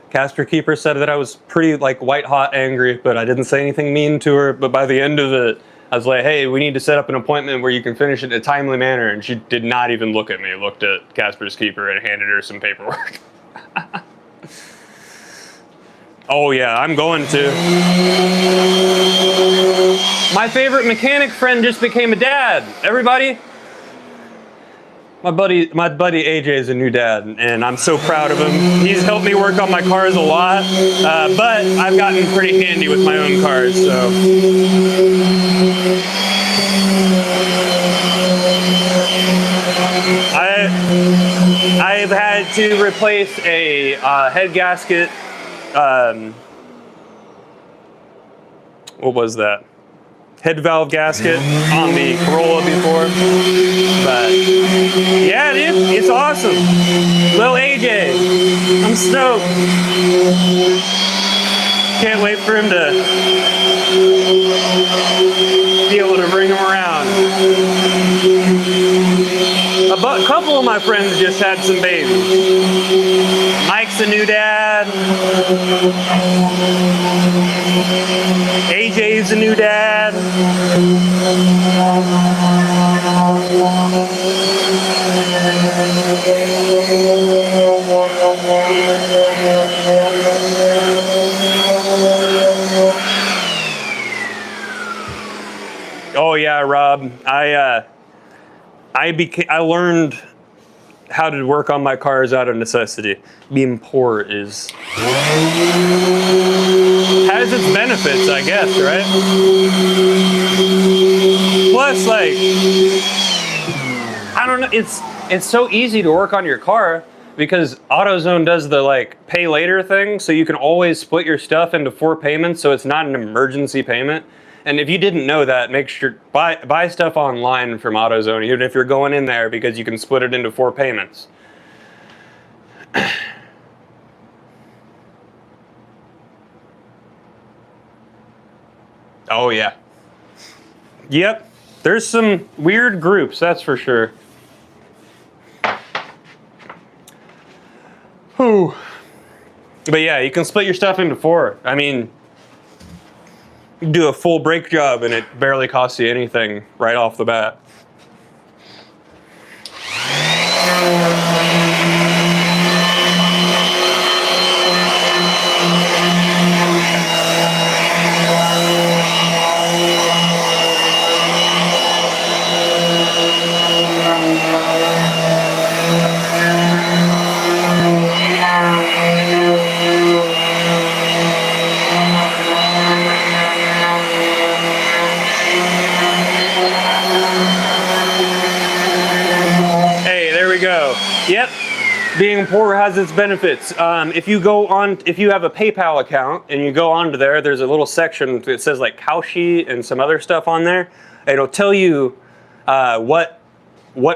Casper Keeper said that I was pretty like white hot angry, but I didn't say anything mean to her. But by the end of it, I was like, hey, we need to set up an appointment where you can finish it in a timely manner. And she did not even look at me, looked at Casper's Keeper and handed her some paperwork. Oh yeah, I'm going to. My favorite mechanic friend just became a dad. Everybody, my buddy AJ is a new dad, and I'm so proud of him. He's helped me work on my cars a lot, but I've gotten pretty handy with my own cars. So. I've had to replace a head gasket. What was that? Head valve gasket on the Corolla before. But yeah, dude, it's awesome. Little AJ, I'm stoked. Can't wait for him to be able to bring him around. A couple of my friends just had some babies. Mike's a new dad. AJ's a new dad. Oh yeah, Rob. I learned how to work on my cars out of necessity. Being poor has its benefits, I guess, right? Plus, like, I don't know, it's so easy to work on your car because AutoZone does the like pay later thing, so you can always split your stuff into 4 payments, so it's not an emergency payment. And if you didn't know that, make sure buy stuff online from AutoZone, even if you're going in there, because you can split it into 4 payments. Oh yeah. Yep. There's some weird groups, that's for sure. Whew. But yeah, you can split your stuff into 4. I mean, you do a full brake job and it barely costs you anything right off the bat. Yep. Being poor has its benefits. If you have a PayPal account and you go onto there, there's a little section that says like Koch and some other stuff on there. It'll tell you what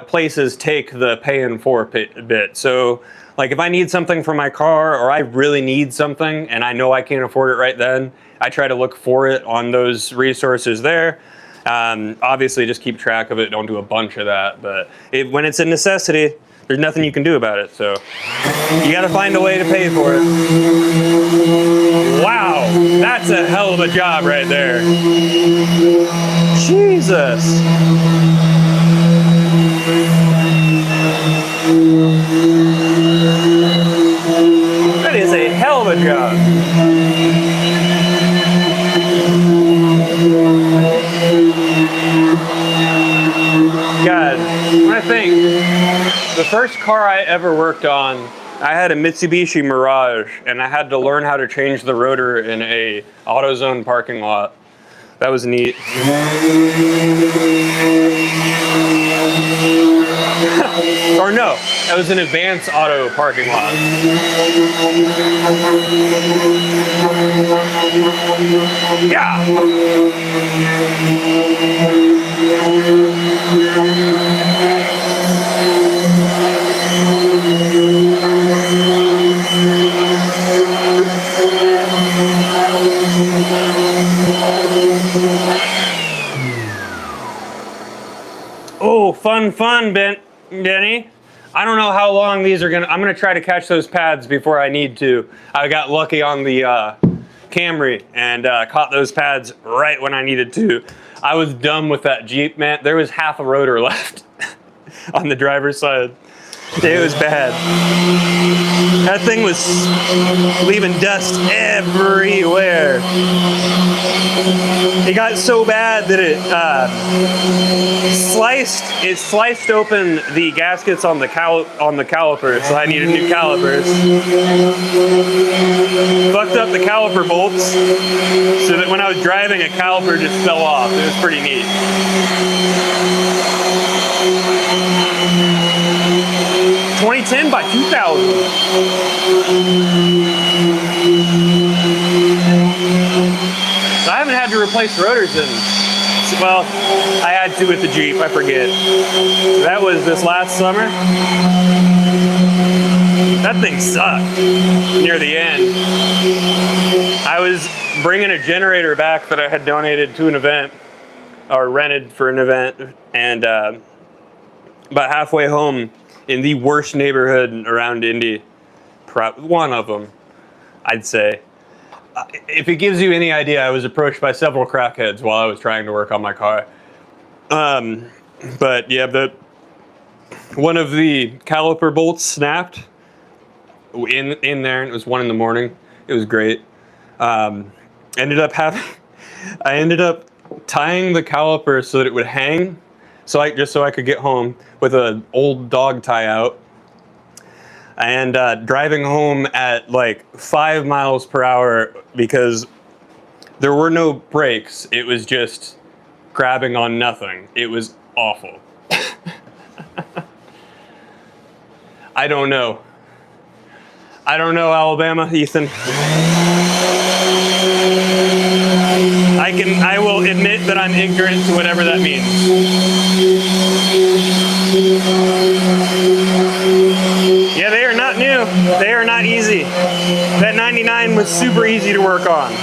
places take the pay in for bit. So like if I need something for my car or I really need something and I know I can't afford it right then, I try to look for it on those resources there. Obviously just keep track of it, don't do a bunch of that, but when it's a necessity, there's nothing you can do about it, so you gotta find a way to pay for it. Wow, that's a hell of a job right there. Jesus. That is a hell of a job. God, when I think, the first car I ever worked on, I had a Mitsubishi Mirage, and I had to learn how to change the rotor in a AutoZone parking lot. That was neat. Or no, that was an Advance Auto parking lot. Yeah. Oh, fun, Benny. I don't know how long these are I'm gonna try to catch those pads before I need to. I got lucky on the Camry and caught those pads right when I needed to. I was dumb with that Jeep, man. There was half a rotor left on the driver's side. It was bad. That thing was leaving dust everywhere. It got so bad that it sliced open the gaskets on the calipers, so I needed new calipers. Fucked up the caliper bolts, so that when I was driving, a caliper just fell off. It was pretty neat. 2010 by 2000. So I haven't had to replace rotors in, well, I had to with the Jeep, I forget. That was this last summer. That thing sucked near the end. I was bringing a generator back that I had donated to an event, or rented for an event, and about halfway home, in the worst neighborhood around Indy, one of them, I'd say. If it gives you any idea, I was approached by several crackheads while I was trying to work on my car. But yeah, one of the caliper bolts snapped in there, and it was 1 a.m. It was great. I ended up tying the caliper so that it would hang, just so I could get home with an old dog tie out, and driving home at like 5 miles per hour because there were no brakes. It was just grabbing on nothing. It was awful. I don't know, Alabama, Ethan. I will admit that I'm ignorant to whatever that means. Yeah, they are not new. They are not easy. That 99 was super easy to work on.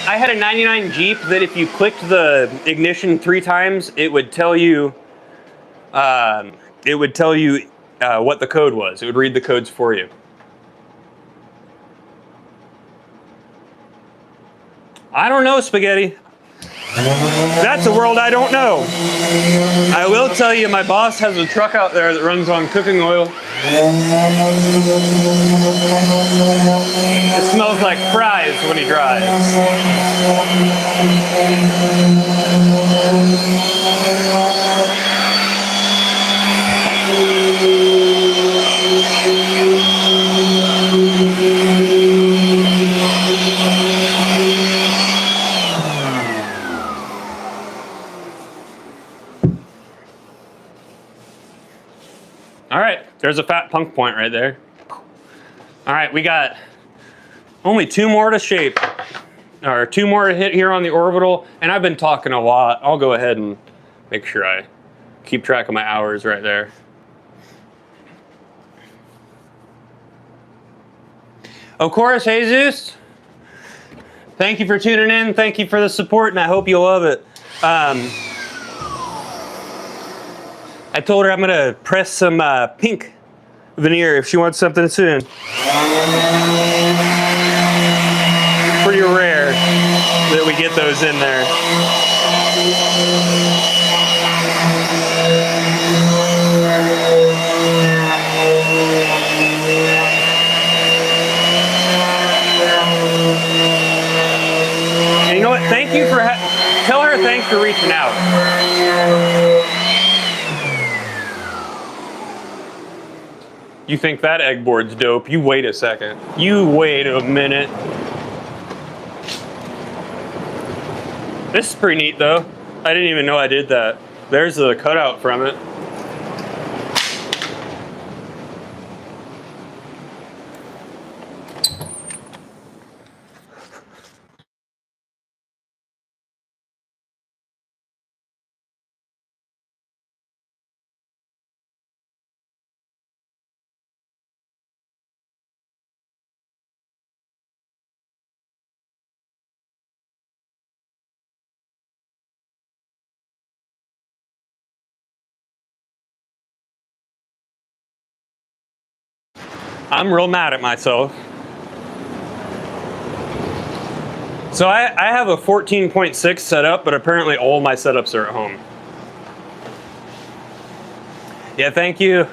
I had a 99 Jeep that if you clicked the ignition 3 times, it would tell you what the code was. It would read the codes for you. I don't know, Spaghetti. That's a world I don't know. I will tell you, my boss has a truck out there that runs on cooking oil. It smells like fries when he drives. All right, there's a fat punk point right there. All right, we got only 2 more to shape, or 2 more to hit here on the orbital, and I've been talking a lot. I'll go ahead and make sure I keep track of my hours right there. Of course, Jesus, thank you for tuning in. Thank you for the support, and I hope you love it. I told her I'm gonna press some pink veneer if she wants something soon. Pretty rare that we get those in there. And you know what? Thank you for tell her thanks for reaching out. You think that egg board's dope? You wait a second. You wait a minute. This is pretty neat though. I didn't even know I did that. There's the cutout from it. I'm real mad at myself. So I have a 14.6 setup, but apparently all my setups are at home. Yeah, thank you.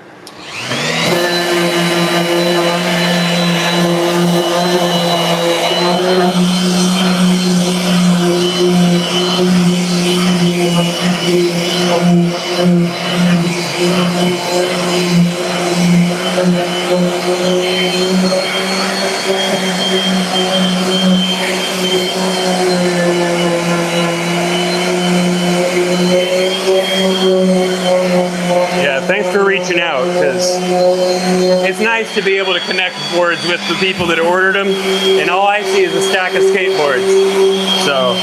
Yeah, thanks for reaching out, because it's nice to be able to connect boards with the people that ordered them, and all I see is a stack of skateboards. So.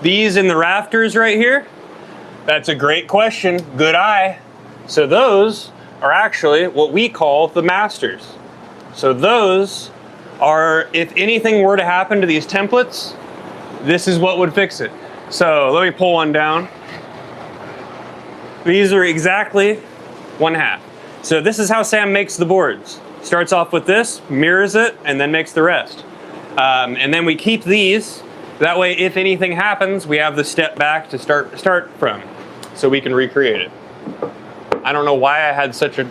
These in the rafters right here, that's a great question. Good eye. So those are actually what we call the masters. So those are, if anything were to happen to these templates, this is what would fix it. So let me pull one down. These are exactly 1/2. So this is how Sam makes the boards. Starts off with this, mirrors it, and then makes the rest. And then we keep these. That way, if anything happens, we have the step back to start from, so we can recreate it. I don't know why I had such a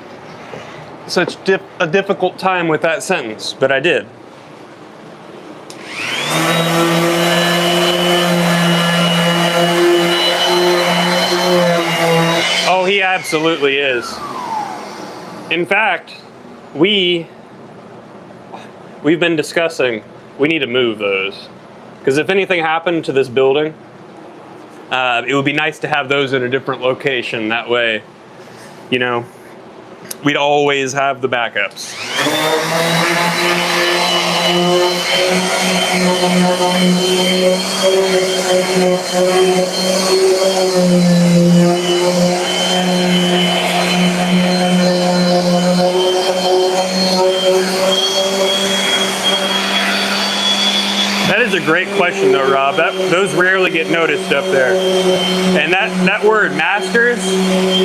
difficult time with that sentence, but I did. Oh, he absolutely is. In fact, we've been discussing, we need to move those. Because if anything happened to this building, it would be nice to have those in a different location. That way, you know, we'd always have the backups. That is a great question though, Rob. Those rarely get noticed up there. And that word, masters,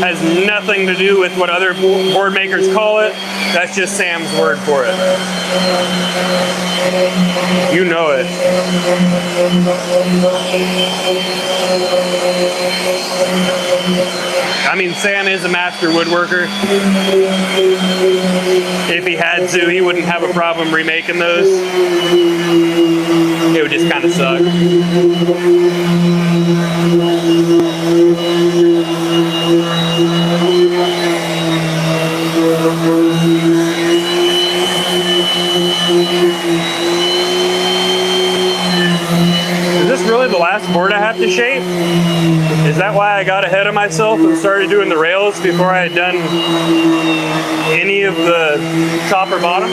has nothing to do with what other board makers call it. That's just Sam's word for it. You know it. I mean, Sam is a master woodworker. If he had to, he wouldn't have a problem remaking those. It would just kind of suck. Is this really the last board I have to shape? Is that why I got ahead of myself and started doing the rails before I had done any of the top or bottom?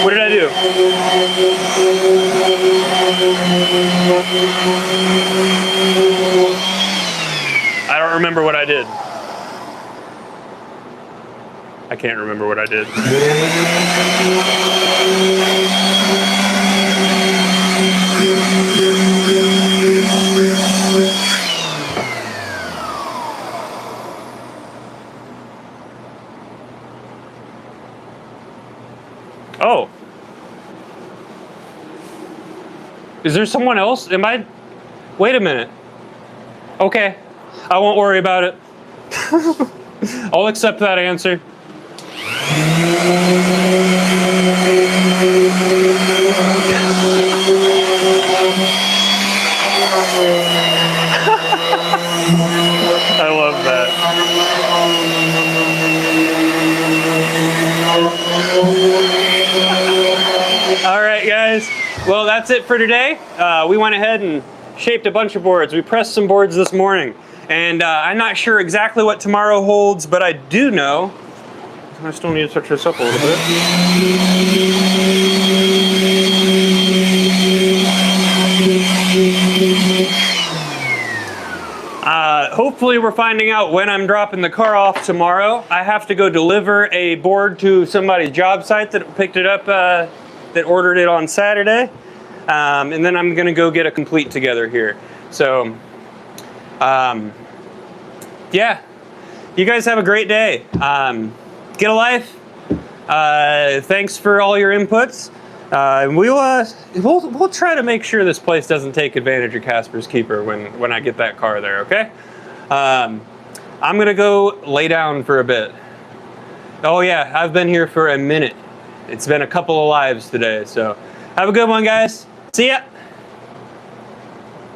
What did I do? I don't remember what I did. I can't remember what I did. Oh. Is there someone else? Am I? Wait a minute. Okay. I won't worry about it. I'll accept that answer. I love that. All right, guys. Well, that's it for today. We went ahead and shaped a bunch of boards. We pressed some boards this morning. And I'm not sure exactly what tomorrow holds, but I do know. I still need to touch this up a little bit. Hopefully we're finding out when I'm dropping the car off tomorrow. I have to go deliver a board to somebody's job site that picked it up, that ordered it on Saturday. And then I'm gonna go get a complete together here. So, yeah, you guys have a great day. Get a life. Thanks for all your inputs. We'll try to make sure this place doesn't take advantage of Casper's keeper when I get that car there, okay? I'm gonna go lay down for a bit. Oh yeah, I've been here for a minute. It's been a couple of lives today, so have a good one, guys. See ya.